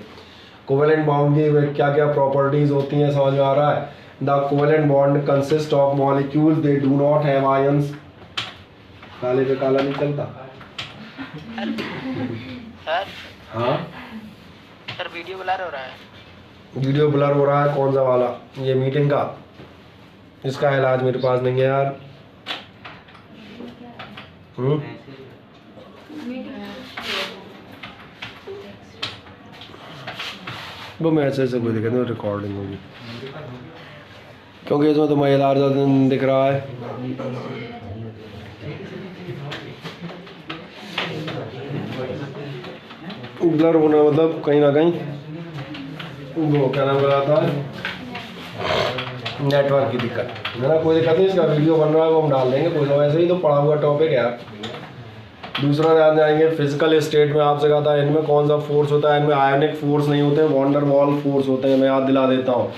कोवेलेंट बॉन्ड की क्या क्या प्रॉपर्टीज होती हैं समझ में आ रहा है। The covalent bond consist of molecules they do not have ions, काले पे काला नहीं चलता। सर, हाँ सर वीडियो ब्लर हो रहा है। वीडियो ब्लर हो रहा है, कौन सा वाला, ये मीटिंग का, इसका इलाज मेरे पास नहीं है यार। वो मैं ऐसे कोई दिक्कत नहीं, रिकॉर्डिंग होगी, क्योंकि इसमें तो मज़ेदार ज़्यादा दिख रहा है। ब्लर होना मतलब कहीं ना कहीं वो क्या नाम बताता है, नेटवर्क की दिक्कत है ना। कोई दिक्कत नहीं, इसका वीडियो बन रहा है वो हम डाल देंगे, कोई वैसे ही तो पढ़ा हुआ टॉपिक है यार। दूसरा ध्यान जाएंगे, फिजिकल स्टेट में आपसे कहा था इनमें कौन सा फोर्स होता है, इनमें आयनिक फोर्स नहीं होते, वॉन्डर वॉल फोर्स होते हैं। मैं याद दिला देता हूँ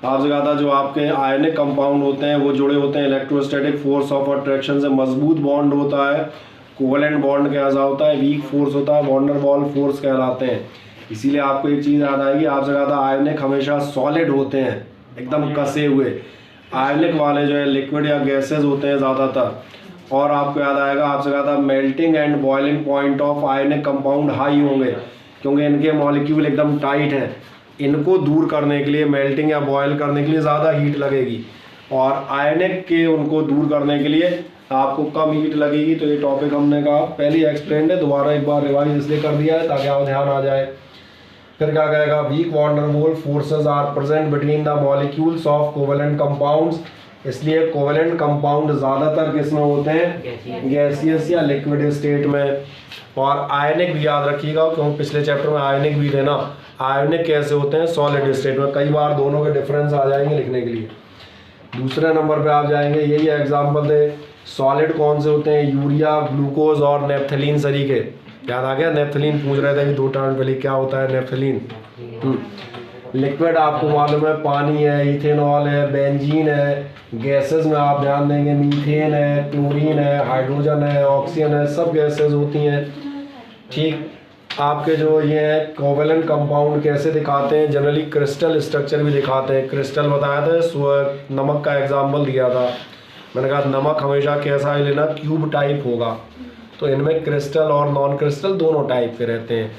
आपसे, कहा था जो आपके आयनिक कंपाउंड होते हैं वो जुड़े होते हैं इलेक्ट्रोस्टैटिक फोर्स ऑफ अट्रैक्शन से, मजबूत बॉन्ड होता है। कोवेलेंट बॉन्ड कैसा होता है, वीक फोर्स होता है, वॉन्डर वॉल फोर्स कहलाते हैं। इसीलिए आपको एक चीज़ याद आएगी, आपसे कहा था आयनिक हमेशा सॉलिड होते हैं, एकदम कसे हुए। आयनिक वाले जो है लिक्विड या गैसेज होते हैं ज़्यादातर। और आपको याद आएगा, आपसे कहा था melting and boiling point of ionic compound high होंगे, क्योंकि इनके मॉलिक्यूल एकदम टाइट हैं। इनको दूर करने के लिए, मेल्टिंग या बॉयल करने के लिए ज़्यादा हीट लगेगी, और आयनिक के उनको दूर करने के लिए आपको कम हीट लगेगी। तो ये टॉपिक हमने कहा पहले ही एक्सप्लेन है, दोबारा एक बार रिवाइज इसलिए कर दिया है ताकि आप ध्यान आ जाए। फिर क्या कहेगा, weak van der Waals forces are present between the molecules of covalent compounds. इसलिए कोवेलेंट कंपाउंड ज़्यादातर किसमें होते हैं, गैसियस या लिक्विड स्टेट में। और आयनिक भी याद रखिएगा, क्योंकि पिछले चैप्टर में आयनिक भी थे ना। आयोनिक कैसे होते हैं, सॉलिड स्टेट में। कई बार दोनों के डिफरेंस आ जाएंगे लिखने के लिए। दूसरे नंबर पे आप जाएंगे, यही एग्जाम्पल दे, सॉलिड कौन से होते हैं, यूरिया, ग्लूकोज और नेप्थलीन सरीखे। याद आ गया, नेप्थलीन पूछ रहे थे कि 2 टर्म पहले क्या होता है नेप्थलीन। लिक्विड आपको मालूम है, पानी है, इथेनॉल है, बेंजीन है। गैसेस में आप ध्यान देंगे, मीथेन है, क्लोरीन है, हाइड्रोजन है, ऑक्सीजन है, सब गैसेस होती हैं। ठीक, आपके जो ये हैं कोवेलेंट कंपाउंड कैसे दिखाते हैं, जनरली क्रिस्टल स्ट्रक्चर भी दिखाते हैं। क्रिस्टल बताया था, नमक का एग्जाम्पल दिया था, मैंने कहा नमक हमेशा कैसा है लेना, क्यूब टाइप होगा। तो इनमें क्रिस्टल और नॉन क्रिस्टल दोनों टाइप के रहते हैं।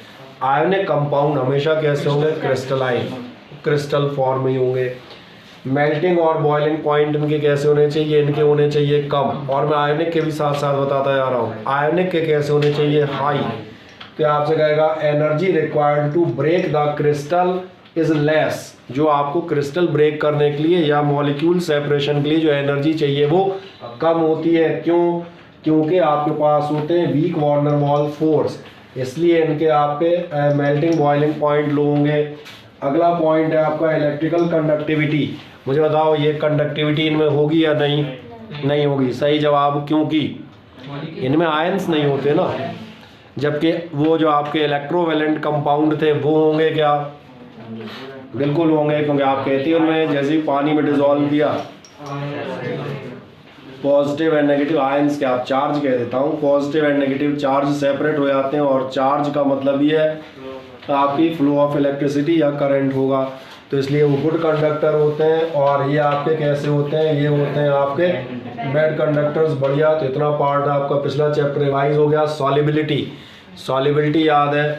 आयोनिक कंपाउंड हमेशा कैसे होंगे, क्रिस्टलाइन, क्रिस्टल फॉर्म में होंगे। मेल्टिंग और बॉइलिंग पॉइंट इनके कैसे होने चाहिए, इनके होने चाहिए कम। और मैं आयोनिक के भी साथ साथ बताता जा रहा हूँ, आयोनिक के कैसे होने चाहिए, हाई। तो आपसे कहेगा energy required to break the crystal is less, जो आपको क्रिस्टल ब्रेक करने के लिए या मॉलिक्यूल सेपरेशन के लिए जो एनर्जी चाहिए वो कम होती है। क्यों? क्योंकि आपके पास होते हैं weak van der Waals force, इसलिए इनके आपके मेल्टिंग बॉइलिंग पॉइंट लो होंगे। अगला पॉइंट है आपका इलेक्ट्रिकल कंडक्टिविटी। मुझे बताओ ये कंडक्टिविटी इनमें होगी या नहीं, नहीं होगी। सही जवाब, क्योंकि इनमें आयंस नहीं होते ना, जबकि वो जो आपके इलेक्ट्रोवेलेंट कंपाउंड थे वो होंगे क्या, बिल्कुल होंगे, क्योंकि आप कहते हैं उनमें जैसे ही पानी में डिजोल्व किया पॉजिटिव एंड नेगेटिव आयंस के, आप चार्ज कह देता हूँ, positive and negative charge separate हो जाते हैं। और चार्ज का मतलब ये है आपकी फ्लो ऑफ इलेक्ट्रिसिटी या करंट होगा, तो इसलिए वो गुड कंडक्टर होते हैं। और ये आपके कैसे होते हैं, ये होते हैं आपके बैड कंडक्टर्स। बढ़िया, तो इतना पार्ट आपका पिछला चैप्टर रिवाइज हो गया। सॉलिबिलिटी, सॉलिबिलिटी याद है,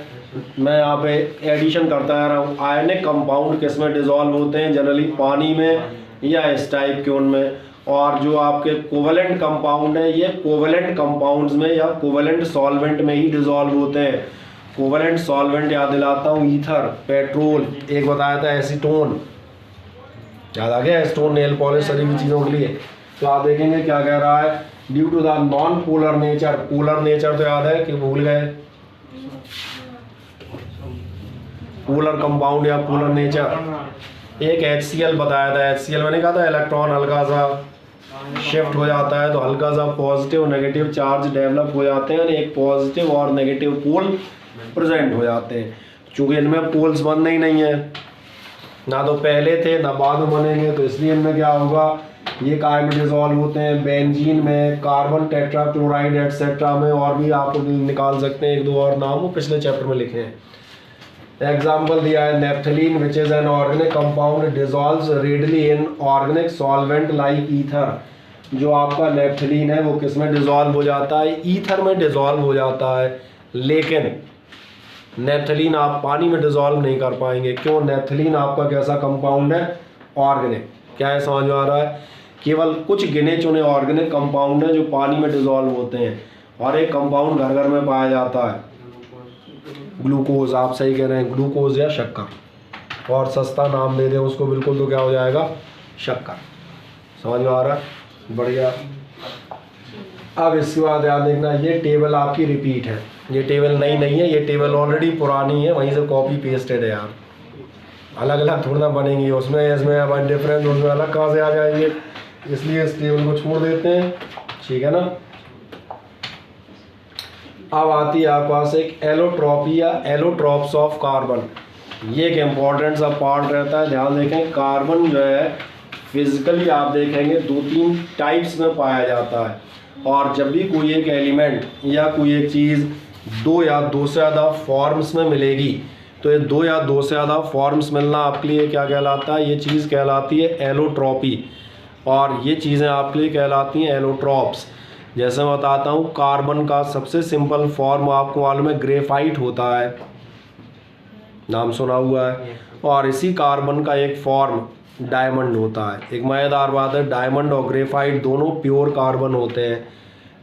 मैं यहाँ पे एडिशन करता आ रहा हूँ। आयनिक कंपाउंड किस में डिजोल्व होते हैं, जनरली पानी में या इस टाइप के उनमें। और जो आपके कोवेलेंट कंपाउंड है, ये कोवेलेंट कंपाउंड्स में या कोवेलेंट सॉल्वेंट में ही डिजोल्व होते हैं। कोवेलेंट सॉल्वेंट याद दिलाता हूँ, ईथर, पेट्रोल, एक बताया था एसीटोन, याद आ गया, एसीटोन नेल पॉलिश सभी की चीज़ों के लिए। तो आप देखेंगे क्या कह रहा है, due to the non polar nature, polar nature तो याद है कि भूल गए, पोलर कंपाउंड या पोलर नेचर। एक HCl बताया था, HCl मैंने कहा था इलेक्ट्रॉन हल्का सा शिफ्ट हो जाता है, तो हल्का सा पॉजिटिव नेगेटिव चार्ज डेवलप हो जाते हैं, एक पॉजिटिव और नेगेटिव पोल प्रेजेंट हो जाते हैं। चूँकि इनमें पोल्स बनने ही नहीं है, ना तो पहले थे ना बाद में बनेंगे, तो इसलिए इनमें क्या होगा, ये काय में डिजोल्व होते हैं, बेंजीन में, कार्बन टेट्राक्लोराइड एटसेट्रा में, और भी आप निकाल सकते हैं 1-2 और नाम, वो पिछले चैप्टर में लिखे हैं। एग्जाम्पल दिया है naphthalene which is an organic compound dissolves readily in organic solvent like ether. जो आपका नेप्थलीन है वो किस में डिजोल्व हो जाता है, ईथर में डिजोल्व हो जाता है। लेकिन नेप्थलीन आप पानी में डिजोल्व नहीं कर पाएंगे। क्यों? नेप्थलीन आपका कैसा कंपाउंड है, ऑर्गेनिक। क्या है, समझ में आ रहा है? केवल कुछ गिने चुने ऑर्गेनिक कंपाउंड हैं जो पानी में डिजोल्व होते हैं, और एक कंपाउंड घर घर में पाया जाता है, ग्लूकोज। आप सही कह रहे हैं, ग्लूकोज या शक्कर, और सस्ता नाम दे दें उसको बिल्कुल तो क्या हो जाएगा, शक्कर। समझ में आ रहा है? बढ़िया। अब इसके बाद याद देखना, ये टेबल आपकी रिपीट है, ये टेबल नई नहीं है, ये टेबल ऑलरेडी पुरानी है, वहीं से कॉपी पेस्टेड है यार, अलग अलग थोड़ा ना बनेंगी। उसमें इसमें अब डिफरेंस उसमें अलग कहाँ से आ जाएंगे, इसलिए इस टेबल को छोड़ देते हैं, ठीक है ना। अब आती है आपके पास एक एलोट्रॉपी या एलोट्रॉप्स ऑफ कार्बन। ये एक इम्पॉर्टेंट सा पार्ट रहता है, ध्यान देखें। कार्बन जो है फिजिकली आप देखेंगे 2-3 टाइप्स में पाया जाता है, और जब भी कोई एक एलिमेंट या कोई एक चीज़ 2 या 2 से ज़्यादा फॉर्म्स में मिलेगी, तो ये 2 या 2 से ज़्यादा फॉर्म्स मिलना आपके लिए क्या कहलाता है, ये चीज़ कहलाती है एलोट्रॉपी, और ये चीज़ें आपके लिए कहलाती हैं एलोट्रॉप्स। जैसे मैं बताता हूँ, कार्बन का सबसे सिंपल फॉर्म आपको मालूम है ग्रेफाइट होता है, नाम सुना हुआ है। और इसी कार्बन का एक फॉर्म डायमंड होता है। एक मज़ेदार बात है, डायमंड और ग्रेफाइट दोनों प्योर कार्बन होते हैं,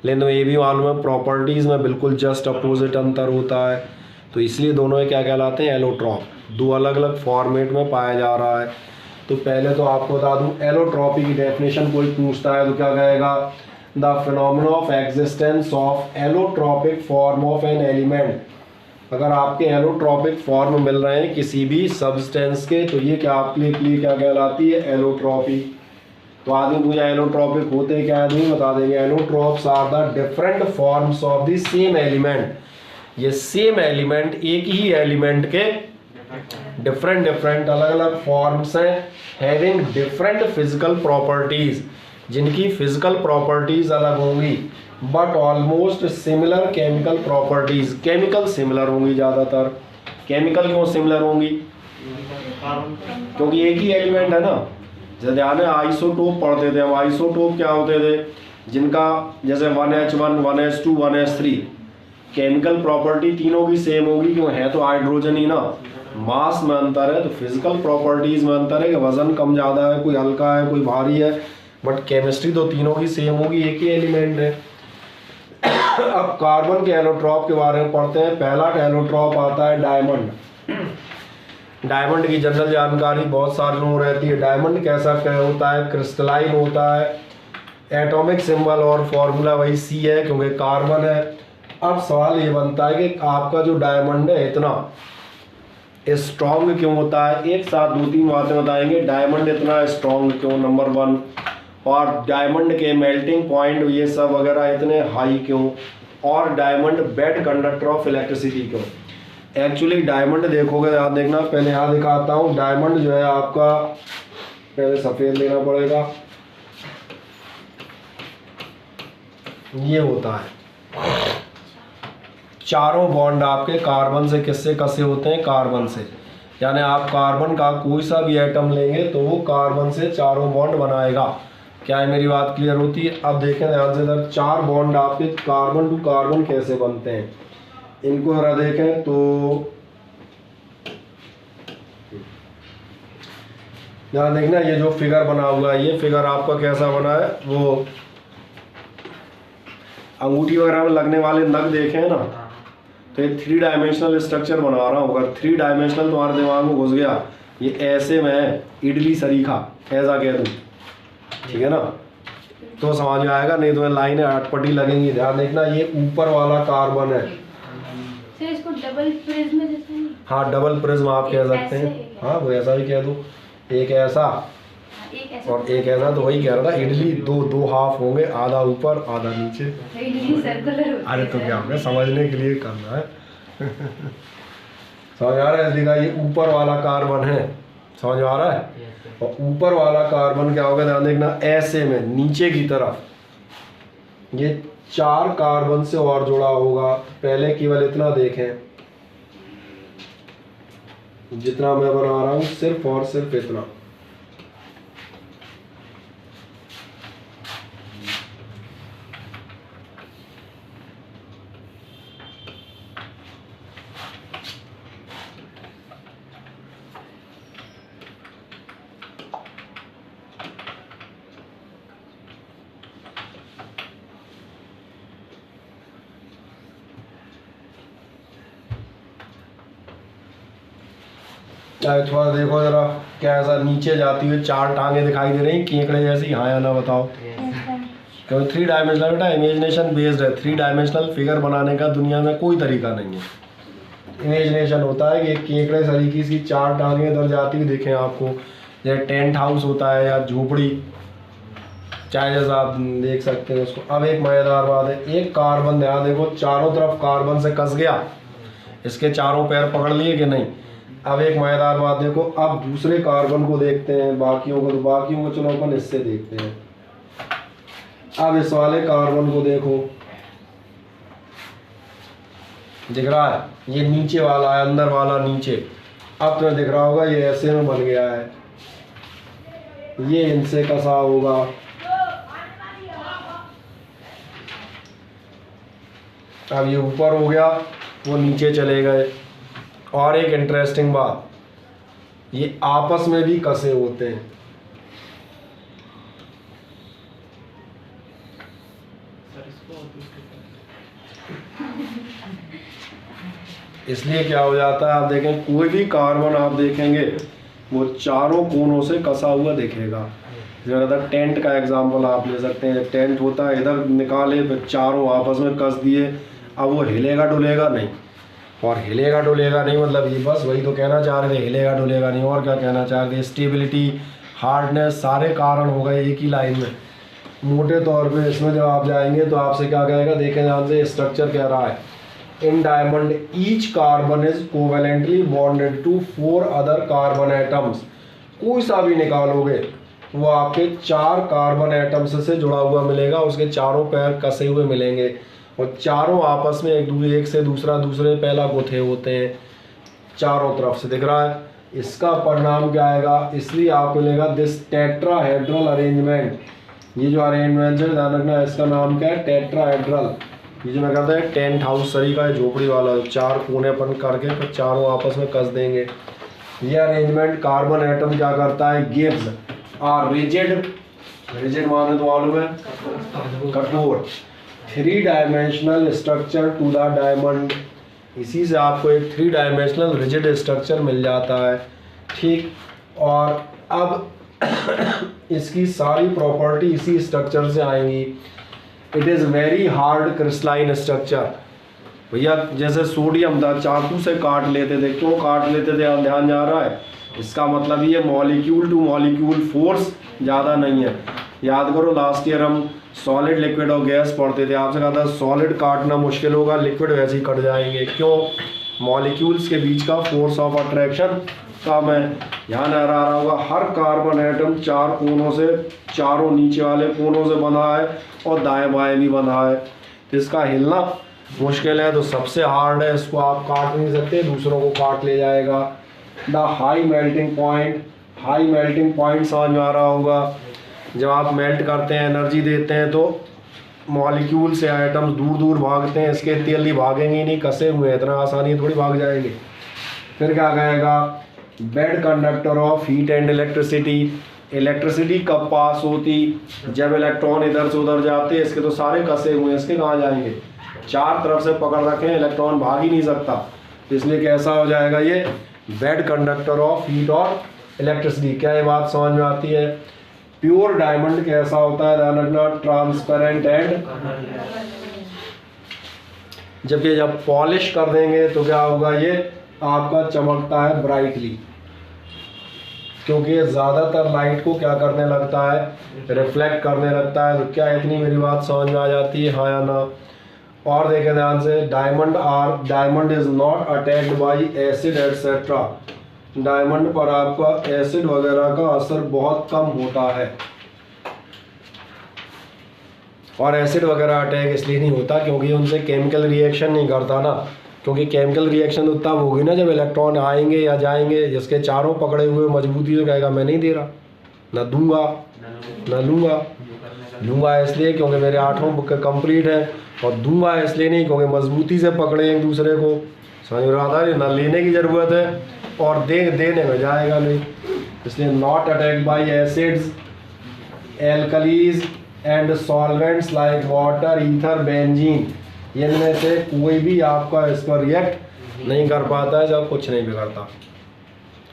लेकिन ये भी मालूम है प्रॉपर्टीज़ में बिल्कुल जस्ट अपोजिट अंतर होता है, तो इसलिए दोनों क्या कहलाते हैं, एलोट्रॉप। 2 अलग अलग फॉर्मेट में पाया जा रहा है। तो पहले तो आपको बता दूँ, एलोट्रॉपी की डेफिनेशन कोई पूछता है तो क्या कहेगा, the phenomena of existence of allotropic form of an element अगर आपके एलोट्रॉपिक फॉर्म मिल रहे हैं किसी भी सब्सटेंस के, तो ये क्या आपके लिए क्या कहलाती है? एलोट्रॉपी। तो आदमी मुझे एलोट्रॉपिक होते क्या आदमी बता देंगे। Allotropes are the different forms of the same element. ये सेम एलिमेंट, एक ही एलिमेंट के डिफरेंट डिफरेंट अलग अलग फॉर्म्स हैं, हैविंग डिफरेंट फिजिकल प्रॉपर्टीज, जिनकी फिजिकल प्रॉपर्टीज अलग होंगी but almost similar chemical properties. Chemical similar होंगी ज़्यादातर। केमिकल क्यों सिमिलर होंगी? क्योंकि एक ही एलिमेंट है ना। जैसे ध्यान है आइसोटोप पढ़ते थे हम। आइसोटोप क्या होते थे? जिनका जैसे 1H1 1H2 1H3 chemical property तीनों की सेम होगी, क्यों? है तो हाइड्रोजन ही ना। मास में अंतर है तो फिजिकल प्रॉपर्टीज में अंतर है कि वजन कम ज़्यादा है, कोई हल्का है कोई भारी है, बट केमिस्ट्री तो तीनों की सेम होगी, एक ही एलिमेंट है। अब कार्बन के एलोट्रॉप के बारे में पढ़ते हैं। पहला एलोट्रॉप आता है डायमंड। डायमंड की जनरल जानकारी बहुत सारे लोगों को रहती है। डायमंड कैसा क्या होता है? क्रिस्टलाइन होता है। एटॉमिक सिंबल और फॉर्मूला वही सी है क्योंकि कार्बन है। अब सवाल ये बनता है कि आपका जो डायमंड है इतना स्ट्रॉन्ग क्यों होता है? एक साथ 2-3 बातें बताएंगे। डायमंड इतना स्ट्रॉन्ग क्यों, नंबर 1। और डायमंड के मेल्टिंग पॉइंट ये सब वगैरह इतने हाई क्यों, और diamond bad conductor of electricity क्यों। एक्चुअली डायमंड देखोगे, याद देखना, पहले यहाँ दिखाता हूँ। डायमंड जो है आपका, पहले सफ़ेद लेना पड़ेगा, ये होता है। चारों बॉन्ड आपके कार्बन से किससे कसे होते हैं? कार्बन से। यानी आप कार्बन का कोई सा भी एटम लेंगे तो वो कार्बन से चारों बॉन्ड बनाएगा। क्या है मेरी बात क्लियर होती है? अब देखें ध्यान से इधर, 4 बॉन्ड आपके कार्बन टू कार्बन कैसे बनते हैं, इनको जरा देखें तो ध्यान देखना। ये जो फिगर बना हुआ है, ये फिगर आपका कैसा बना है? वो अंगूठी वगैरह में लगने वाले नग देखे हैं ना, तो ये 3 डायमेंशनल स्ट्रक्चर बना रहा हूँ। अगर 3 डायमेंशनल तुम्हारे दिमाग में घुस गया, ये ऐसे में है इडली सरीखा, ऐसा कह दूँ, ठीक है ना, तो समझ में आएगा। नहीं तो लाइनें अटपटी लगेंगी। ध्यान देखना, ये ऊपर वाला कार्बन है। सर इसको डबल प्रिज्म जैसा नहीं? हाँ, डबल प्रिज्म आप कह सकते हैं। हाँ, वो ऐसा ही कह दो। एक ऐसा और एक ऐसा, तो वही कह रहा था, इडली दो हाफ होंगे, आधा ऊपर आधा नीचे। इडली सर्कुलर। अरे तो क्या आपने समझने के लिए करना है। समझ आ रहा है? देखा, ये ऊपर वाला कार्बन है, समझ आ रहा है? और ऊपर वाला कार्बन क्या होगा? ध्यान देखना, ऐसे में नीचे की तरफ ये 4 कार्बन से और जुड़ा होगा। पहले केवल इतना देखें, जितना मैं बना रहा हूं, सिर्फ और सिर्फ इतना। थोड़ा देखो जरा, क्या ऐसा नीचे जाती हुई 4 टांगे दिखाई दे रही, केकड़े जैसी? हाँ या ना बताओ। क्योंकि 3 डायमेंशनल बेटा इमेजिनेशन बेस्ड है। 3 डायमेंशनल फिगर बनाने का दुनिया में कोई तरीका नहीं है। इमेजिनेशन होता है कि एक केकड़े सरीकी सी 4 टांगे इधर जाती हुई दिखें आपको, जैसे टेंट हाउस होता है या झोपड़ी, चाहे जैसा आप देख सकते हैं उसको। अब एक मज़ेदार बात है, एक कार्बन, ध्यान देखो, चारों तरफ कार्बन से कस गया, इसके चारों पैर पकड़ लिए कि नहीं। अब एक मज़ेदार बात देखो, अब दूसरे कार्बन को देखते हैं, बाकियों को, तो बाकियों को चलो अपन इससे देखते हैं। अब इस वाले कार्बन को देखो, दिख रहा है? ये नीचे वाला है, अंदर वाला नीचे। अब तुम्हें दिख रहा होगा ये ऐसे में बन गया है, ये इनसे कसा होगा। अब ये ऊपर हो गया, वो नीचे चले गए। और एक इंटरेस्टिंग बात, ये आपस में भी कसे होते हैं। इसलिए क्या हो जाता है, आप देखें कोई भी कार्बन आप देखेंगे वो चारों कोनों से कसा हुआ दिखेगा। ज़्यादातर टेंट का एग्जांपल आप ले सकते हैं। टेंट होता है, इधर निकाले फिर चारों आपस में कस दिए, अब वो हिलेगा डुलेगा नहीं। और हिलेगा डुलेगा नहीं, मतलब ये बस वही तो कहना चाह रहे थे, हिलेगा डुलेगा नहीं, और क्या कहना चाह रहे थे। स्टेबिलिटी, हार्डनेस, सारे कारण हो गए एक ही लाइन में। मोटे तौर पे इसमें जब आप जाएंगे तो आपसे क्या कहेगा, देखें ध्यान से, स्ट्रक्चर कह रहा है in diamond each carbon is covalently bonded to 4 other carbon atoms. कोई सा भी निकालोगे वो आपके 4 कार्बन एटम्स से जुड़ा हुआ मिलेगा, उसके चारों पैर कसे हुए मिलेंगे और चारों आपस में एक से दूसरे पहला गुथे होते हैं चारों तरफ से, दिख रहा है। इसका परिणाम क्या आएगा, इसलिए आपको मिलेगा दिस टेट्राहेड्रल अरेंजमेंट। ये जो अरेंजमेंट है ध्यान रखना, इसका नाम क्या है, टेट्राहेड्रल। ये जो मैं कहता है टेंट हाउस तरीका है, झोपड़ी वाला, 4 कोनेपन करके फिर चारों आपस में कस देंगे। ये अरेंजमेंट कार्बन एटम क्या करता है, गिव्स आर रिजिड माने तो मालूम है कठोर 3 dimensional structure to the diamond. इसी से आपको एक 3 डायमेंशनल रिजिड स्ट्रक्चर मिल जाता है, ठीक। और अब इसकी सारी प्रॉपर्टी इसी स्ट्रक्चर से आएंगी। It is very hard crystalline structure. भैया जैसे सोडियम था, चाकू से काट लेते थे, क्यों काट लेते थे, ध्यान जा रहा है, इसका मतलब ये मॉलिक्यूल टू मॉलिक्यूल फोर्स ज़्यादा नहीं है। याद करो लास्ट ईयर हम सॉलिड, लिक्विड और गैस पढ़ते थे, आपसे कहा था सॉलिड काटना मुश्किल होगा, लिक्विड वैसे ही कट जाएंगे, क्यों, मॉलिक्यूल्स के बीच का फोर्स ऑफ अट्रैक्शन कम है। ध्यान आ रहा होगा, हर कार्बन एटम 4 कोनों से, चारों नीचे वाले कोनों से बंधा है और दाएं बाएं भी बंधा है, तो इसका हिलना मुश्किल है, तो सबसे हार्ड है, इसको आप काट नहीं सकते, दूसरों को काट ले जाएगा। द हाई मेल्टिंग पॉइंट समझ में आ रहा होगा, जब आप मेल्ट करते हैं, एनर्जी देते हैं, तो मॉलिक्यूल से आइटम्स दूर दूर भागते हैं, इसके जल्दी भागेंगे ही नहीं, कसे हुए हैं, इतना आसानी थोड़ी भाग जाएंगे। फिर क्या कहेगा, bad conductor of heat and electricity कब पास होती, जब इलेक्ट्रॉन इधर से उधर जाते, इसके तो सारे कसे हुए हैं, इसके कहाँ जाएंगे, 4 तरफ से पकड़ रखे, इलेक्ट्रॉन भाग ही नहीं सकता, इसलिए कैसा हो जाएगा ये बेड कंडक्टर ऑफ हीट और इलेक्ट्रिसिटी। क्या ये बात समझ में आती है। प्योर डायमंड कैसा होता है, ध्यान रखना, ट्रांसपेरेंट एंड, जब पॉलिश कर देंगे तो क्या होगा, ये आपका चमकता है ब्राइटली, क्योंकि ये ज़्यादातर लाइट को क्या करने लगता है, रिफ्लेक्ट करने लगता है। तो क्या इतनी मेरी बात समझ में आ जाती है, हाँ या ना। और देखें ध्यान से, diamond is not attacked by acid etcetera. Diamond पर आपका एसिड वगैरह का असर बहुत कम होता है, और एसिड वगैरह अटैक इसलिए नहीं होता क्योंकि उनसे केमिकल रिएक्शन नहीं करता ना, क्योंकि केमिकल रिएक्शन तो तब होगी ना जब इलेक्ट्रॉन आएंगे या जाएंगे, जिसके चारों पकड़े हुए मजबूती से कहेगा मैं नहीं दे रहा, ना दूंगा ना लूँगा इसलिए क्योंकि मेरे 8 बुक कंप्लीट है, और दूंगा इसलिए नहीं क्योंकि मजबूती से पकड़े एक दूसरे को, समझ रहा था, ना लेने की ज़रूरत है और देने में जाएगा नहीं, इसलिए not attacked by acids, alkalis and solvents like water, ether, benzene, इनमें से कोई भी आपका इस पर रिएक्ट नहीं कर पाता है, जब कुछ नहीं बिगड़ता।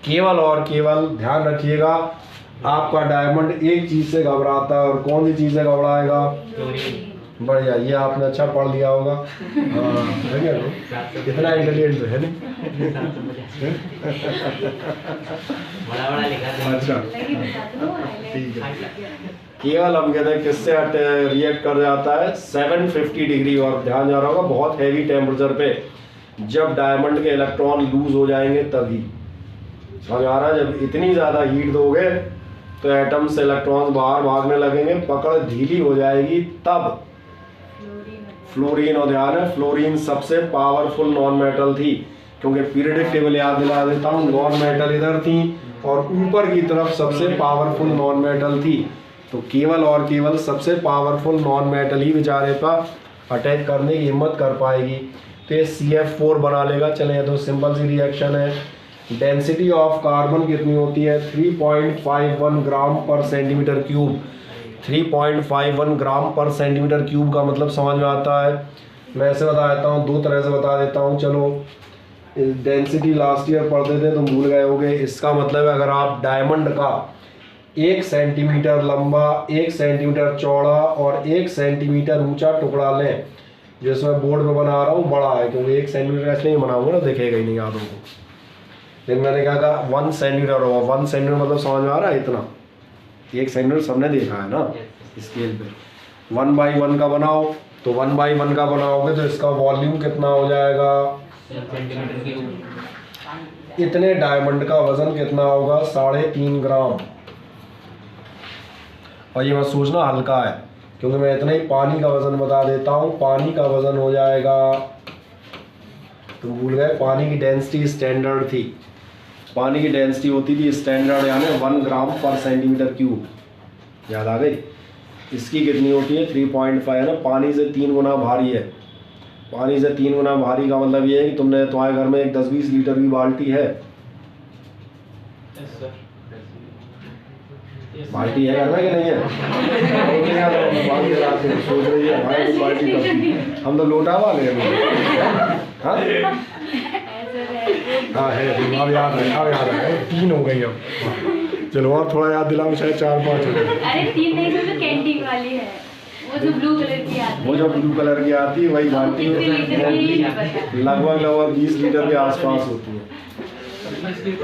केवल और केवल ध्यान रखिएगा, आपका डायमंड एक चीज़ से घबराता है, और कौन सी चीज़ से घबराएगा, बढ़िया, ये आपने अच्छा पढ़ लिया होगा, हाँ है क्या, इतना इंटेलिजेंट है नहीं, अच्छा ठीक है। केवल हम कहते हैं किससे रिएक्ट कर जाता है, 750 डिग्री, और ध्यान जा रहा होगा बहुत हैवी टेम्परेचर पे, जब डायमंड के इलेक्ट्रॉन लूज हो जाएंगे तभी, समझ आ रहा है, जब इतनी ज़्यादा हीट दोगे तो एटम से इलेक्ट्रॉन बाहर भागने लगेंगे, पकड़ ढीली हो जाएगी तब। फ्लोरीन, और ध्यान है फ्लोरीन सबसे पावरफुल नॉन मेटल थी, क्योंकि पीरियडिक टेबल याद दिला देता हूँ, नॉन मेटल इधर थी और ऊपर की तरफ सबसे पावरफुल नॉन मेटल थी, तो केवल और केवल सबसे पावरफुल नॉन मेटल ही बेचारे पर अटैक करने की हिम्मत कर पाएगी, तो ये CF4 बना लेगा। चले तो सिंपल सी रिएक्शन है। डेंसिटी ऑफ कार्बन कितनी होती है, 3.51 ग्राम पर सेंटीमीटर क्यूब। 3.51 ग्राम पर सेंटीमीटर क्यूब का मतलब समझ में आता है, मैं ऐसे बता देता हूँ, 2 तरह से बता देता हूँ। चलो डेंसिटी लास्ट ईयर पढ़ते थे तो भूल गए होगे, इसका मतलब है अगर आप डायमंड का 1 सेंटीमीटर लंबा, 1 सेंटीमीटर चौड़ा और 1 सेंटीमीटर ऊंचा टुकड़ा लें जो इसमें बोर्ड पे बना रहा हूँ बड़ा है, क्योंकि 1 सेंटीमीटर इसलिए नहीं बनाऊंगा ना, दिखेगा ही नहीं आदों को। लेकिन मैंने क्या कहा 1 सेंटीमीटर होगा, 1 सेंटीमीटर मतलब समझ में आ रहा है इतना, 1 सेंटीमीटर सबने देखा है ना स्केल पे। 1/1 का बनाओ, तो 1/1 का बनाओगे तो इसका वॉल्यूम कितना हो जाएगा, इतने डायमंड का वजन कितना होगा, 3.5 ग्राम। और ये मत सोचना हल्का है, क्योंकि मैं इतना ही पानी का वजन बता देता हूँ। पानी का वजन हो जाएगा, तुम भूल गए, पानी की डेंसिटी स्टैंडर्ड थी, पानी की डेंसिटी होती थी स्टैंडर्ड, यानी 1 ग्राम पर सेंटीमीटर क्यूब, याद आ गई। इसकी कितनी होती है 3.5 है ना, पानी से 3 गुना भारी है। पानी से 3 गुना भारी का मतलब ये है कि तुमने तुम्हारे घर में एक 10-20 लीटर की बाल्टी है, बाल्टी है घर में कि नहीं है? सोच रही है हमारे को बाल्टी का, हम तो लोटा वाले हैं। हाँ हाँ है, अब याद है, अब याद है, 3 हो गई अब। चलो और थोड़ा याद दिलाओ, शायद 4-5 हो गए। अरे 3 नहीं, तो कैंटीन वाली है, वो जो ब्लू कलर की आती है। वो जो ब्लू कलर की आती है वही बाल्टी लगभग 20 लीटर के आसपास होती है,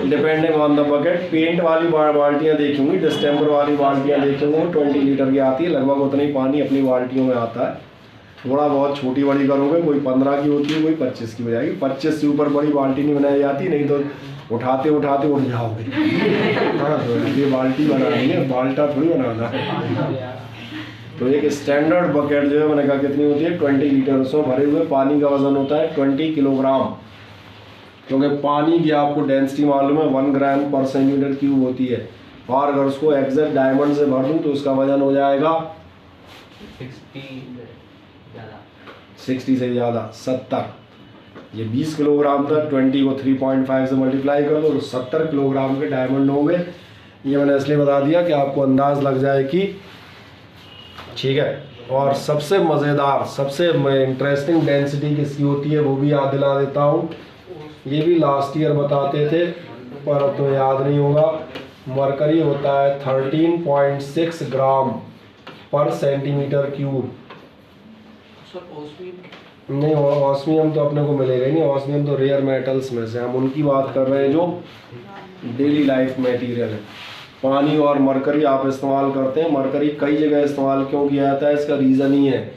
depending on the bucket. Paint वाली बाल्टियाँ देखूंगी, डिस्टेम्बर वाली बाल्टियाँ देखूंगी, 20 लीटर की आती है, लगभग उतना ही पानी अपनी बाल्टियों में आता है। थोड़ा बहुत छोटी बड़ी करोगे, कोई 15 की होती है, कोई 25 की हो जाएगी। 25 से ऊपर बड़ी बाल्टी नहीं बनाई जाती, नहीं तो उठाते उठाते उठ जाओगे। हाँ, तो ये बाल्टी बनानी है, बाल्टा थोड़ी बनाना है। तो एक स्टैंडर्ड बकेट जो है मैंने कहा कितनी होती है 20 लीटर, उसमें भरे हुए पानी का वजन होता है 20 किलोग्राम, क्योंकि पानी की आपको डेंसिटी मालूम है 1 ग्राम पर सेंटीमीटर क्यूब होती है। और अगर उसको एग्जैक्ट डायमंड से भर दूँ तो उसका वजन हो जाएगा 60 से ज़्यादा, 70। ये 20 किलोग्राम था, 20 को 3.5 से मल्टीप्लाई कर दो तो 70 किलोग्राम के डायमंड होंगे। ये मैंने इसलिए बता दिया कि आपको अंदाज लग जाए कि ठीक है। और सबसे मज़ेदार, सबसे इंटरेस्टिंग डेंसिटी किसकी होती है वो भी याद दिला देता हूँ। ये भी लास्ट ईयर बताते थे पर अब तो याद नहीं होगा। मरकरी होता है 13.6 ग्राम पर सेंटीमीटर क्यूब। नहीं, ऑस्मियम तो अपने को मिलेगा ही नहीं, ऑस्मियम तो रेयर मेटल्स में से, हम उनकी बात कर रहे हैं जो डेली लाइफ मटेरियल है। पानी और मरकरी आप इस्तेमाल करते हैं। मरकरी कई जगह इस्तेमाल क्यों किया जाता है, इसका रीज़न ही है,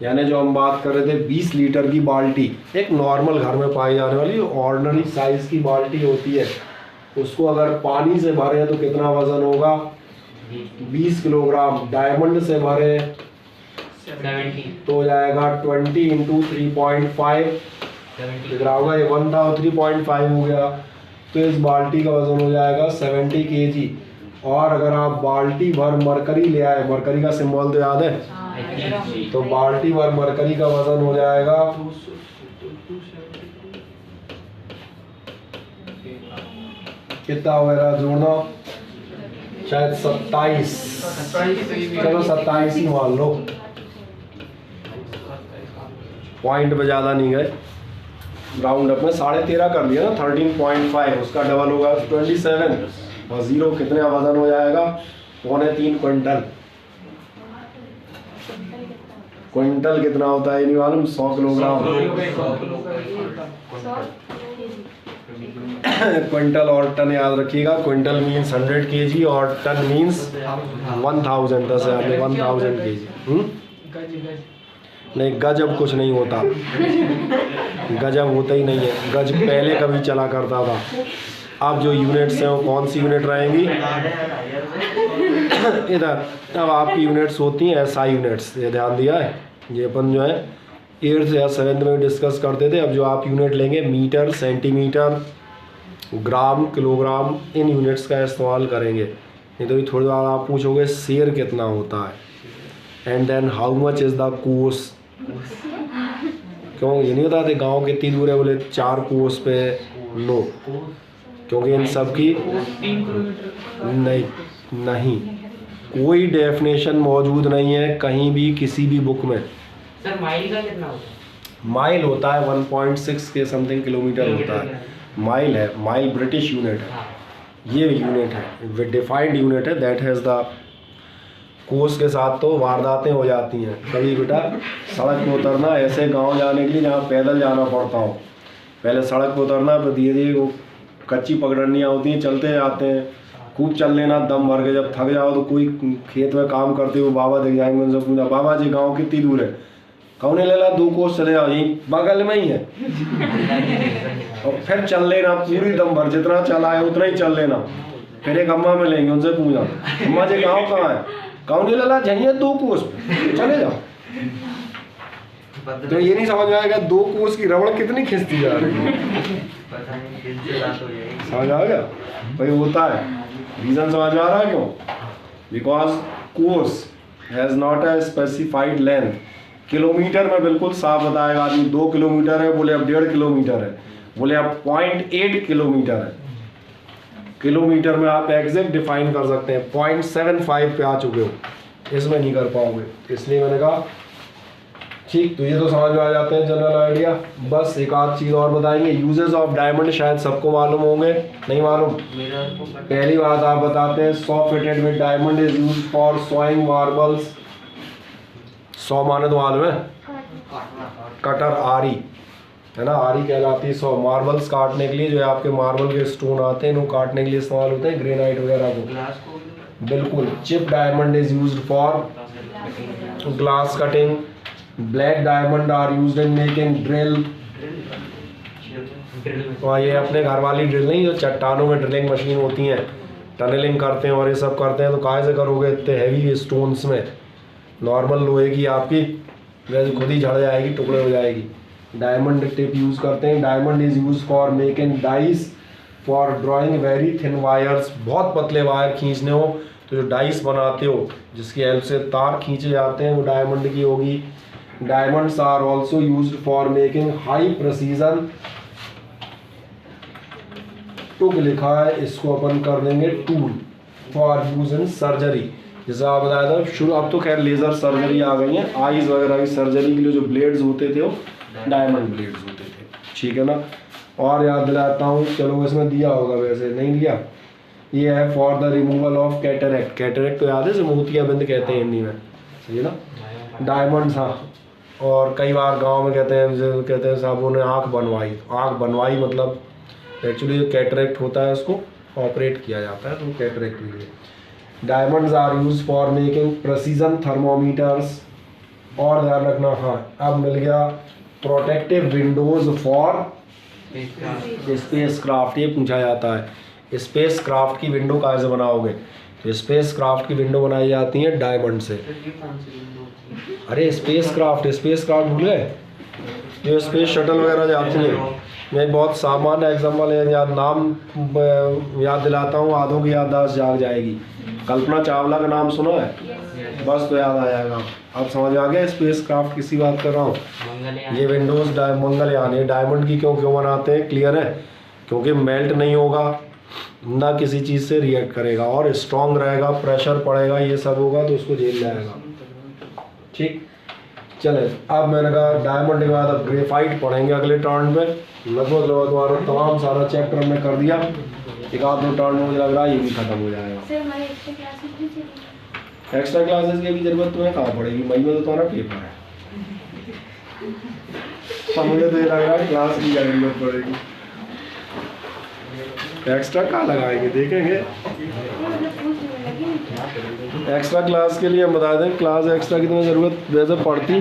यानी जो हम बात कर रहे थे 20 लीटर की बाल्टी, एक नॉर्मल घर में पाई जाने वाली ऑर्डिनरी साइज़ की बाल्टी होती है, उसको अगर पानी से भरें तो कितना वज़न होगा 20 किलोग्राम। डायमंड से भरें 70 तो हो जाएगा 20 × 3.5 कितना होगा, ये 1 था 3.5 हो गया, तो इस बाल्टी का वज़न हो जाएगा 70 kg। और अगर आप बाल्टी भर मरकरी ले आए, मरकरी का सिंबल तो याद है, तो बाल्टी भर मरकरी का वज़न हो जाएगा कितना वगैरह जोड़ना, शायद 27, चलो 27 ही मान लो, पॉइंट पे ज़्यादा नहीं गए, राउंड अप में 13.5 कर लिया ना, 13.5 उसका डबल होगा 27 और 0 कितने वजन हो जाएगा 3.25 क्विंटल। क्विंटल कितना होता है नहीं मालूम, 100 किलोग्राम। क्विंटल और टन याद रखिएगा, क्विंटल मीन्स 100 kg और टन मीन्स 1000, 1000 kg। नहीं, गजब कुछ नहीं होता, गजब होता ही नहीं है, गज पहले कभी चला करता था। अब जो यूनिट्स हैं वो कौन सी यूनिट रहेंगी इधर, अब आपकी यूनिट्स होती हैं SI यूनिट्स, ये ध्यान दिया है, ये अपन जो है 8th या 7th में डिस्कस करते थे। अब जो आप यूनिट लेंगे मीटर, सेंटीमीटर, ग्राम, किलोग्राम, इन यूनिट्स का इस्तेमाल करेंगे। नहीं तो थोड़ी बार आप पूछोगे शेर कितना होता है, and then how much is the cost, क्यों ये नहीं बताते गांव कितनी दूर है, बोले 4 कोस पे, नो, क्योंकि इन सब की नहीं कोई डेफिनेशन मौजूद नहीं है कहीं भी किसी भी बुक में। सर माइल का कितना होता है? माइल होता है 1.6 के समथिंग किलोमीटर होता है, माइल है, माइल ब्रिटिश यूनिट है, ये यूनिट है, डिफाइंड यूनिट है, दैट हैज़ द कोर्स के साथ तो वारदातें हो जाती हैं। कभी बेटा सड़क पर उतरना, ऐसे गांव जाने के लिए जहाँ पैदल जाना पड़ता हो, पहले सड़क पर उतरना, फिर धीरे धीरे वो कच्ची पगडंडियाँ होती हैं, चलते जाते हैं, खूब चल लेना दम भर के। जब थक जाओ तो कोई खेत में काम करते हुए बाबा दिख जाएंगे, उनसे पूछा बाबा जी गाँव कितनी दूर है, कौन ले ला 2 कोस चले जाओ, यहीं बगल में ही है। और फिर चल लेना पूरी दम भर, जितना चला है उतना ही चल लेना। फिर एक अम्मा मिलेंगे, उनसे पूछा अम्मा जी गाँव कहाँ है, कौन ले ला जाइए 2 कोस चले जाओ। तो ये नहीं समझ में आएगा 2 कोस की रबड़ कितनी खिंचती जा रही है। समझ आ गया भाई, होता है। रीजन समझ में आ रहा है क्यों? Because course has not a specified length. Kilometre में बिल्कुल साफ बताएगा आदमी 2 किलोमीटर है, बोले अब 1.5 किलोमीटर है, बोले अब 0.8 किलोमीटर है। किलोमीटर में आप एग्जैक्ट डिफाइन कर सकते हैं। 0.75 पे आ चुके हो, इसमें नहीं कर पाओगे। इसलिए मैंने कहा ठीक, तो ये तो समझ में आ जाते हैं जनरल आइडिया। बस एक आध चीज़ और बताएंगे। यूजेस ऑफ डायमंड शायद सबको मालूम होंगे, नहीं मालूम? पहली बात आप बताते हैं, saw fitted with diamond is use for sawing marbles. Saw माने तो मालूम है, कटर, आरी है ना, आरी कहलाती है सॉ। मार्बल्स काटने के लिए, जो आपके मार्बल के स्टोन आते हैं, इनको काटने के लिए इस्तेमाल होते हैं, ग्रेनाइट वगैरह को। बिल्कुल। Chip diamond is used for glass cutting. Black diamond are used in making drill. और ये अपने घर वाली ड्रिल नहीं, जो चट्टानों में ड्रिलिंग मशीन होती हैं, टनलिंग करते हैं और ये सब करते हैं, तो काहे से करोगे इतने हैवी स्टोन्स में? नॉर्मल लोहे की आपकी वैसे खुद ही झड़ जाएगी, टुकड़े हो जाएगी। डायमंड टिप यूज़ करते हैं। Diamond is use for making dice for drawing very thin wires. बहुत पतले वायर खींचने हो तो जो डाइस बनाते हो, जिसकी हेल्प से तार खींचे जाते हैं, वो डायमंड की होगी। Diamonds are also used for making high precision. टुक लिखा है, इसको अपन कर देंगे tool for use in surgery. जैसे आप बताया था शुरू, अब तो खैर लेज़र सर्जरी आ गई है, आईज वगैरह की सर्जरी के लिए जो ब्लेड्स होते थे वो डायमंड ब्लेड्स होते थे, ठीक है ना। और याद दिलाता हूँ, चलो इसमें दिया होगा, वैसे नहीं दिया। ये है for the removal of cataract. Cataract तो याद है, जो मोतियाबिंद कहते हैं हिंदी में, सही है ना। डायमंड्स, हाँ। और कई बार गांव में कहते हैं साहब ने आँख बनवाई। आँख बनवाई मतलब एक्चुअली जो कैटरेक्ट होता है उसको ऑपरेट किया जाता है, तो कैटरेक्ट भी है। Diamonds are use for making precision thermometers. और ध्यान रखना, हाँ अब मिल गया, protective windows for spacecraft. ये पूछा जाता है, स्पेस क्राफ्ट की विंडो कहाँ से बनाओगे? तो स्पेस क्राफ्ट की विंडो बनाई जाती है डायमंड से। अरे स्पेस क्राफ्ट भूल गए? जो स्पेस शटल वगैरह जाती हैं। मैं एक बहुत सामान्य एग्जाम्पल याद, नाम याद दिलाता हूँ, आधों की याददाश्त जाग जाएगी। कल्पना चावला का नाम सुना है? बस तो याद आ जाएगा। अब समझ आ गया स्पेस क्राफ्ट किसी बात कर रहा हूँ। ये विंडोज़ मंगलयान, ये डायमंड की क्यों बनाते हैं? क्लियर है? क्योंकि मेल्ट नहीं होगा, ना किसी चीज़ से रिएक्ट करेगा, और स्ट्रॉन्ग रहेगा, प्रेशर पड़ेगा, ये सब होगा तो उसको झेल जाएगा। ठीक, चले। अब मैंने कहा डायमंड के बाद अब ग्रेफाइट पढ़ेंगे अगले टर्न में। लगभग तुम्हारा तमाम सारा चैप्टर हमने कर दिया। एक आध 2 टर्न में मुझे लग रहा है ये भी खत्म हो जाएगा। सर हमारे एक्स्ट्रा क्लासेस भी चलेंगे? एक्स्ट्रा क्लासेस की भी जरूरत तुम्हें कहाँ पड़ेगी? मई में तो तुम्हारा पेपर है। तो मुझे तो ये लग रहा है क्लास की जरूरत पड़ेगी। एक्स्ट्रा कहाँ लगाएंगे, देखेंगे। एक्स्ट्रा क्लास के लिए हम बता दें, क्लास एक्स्ट्रा की तुम्हें ज़रूरत वैसे पड़ती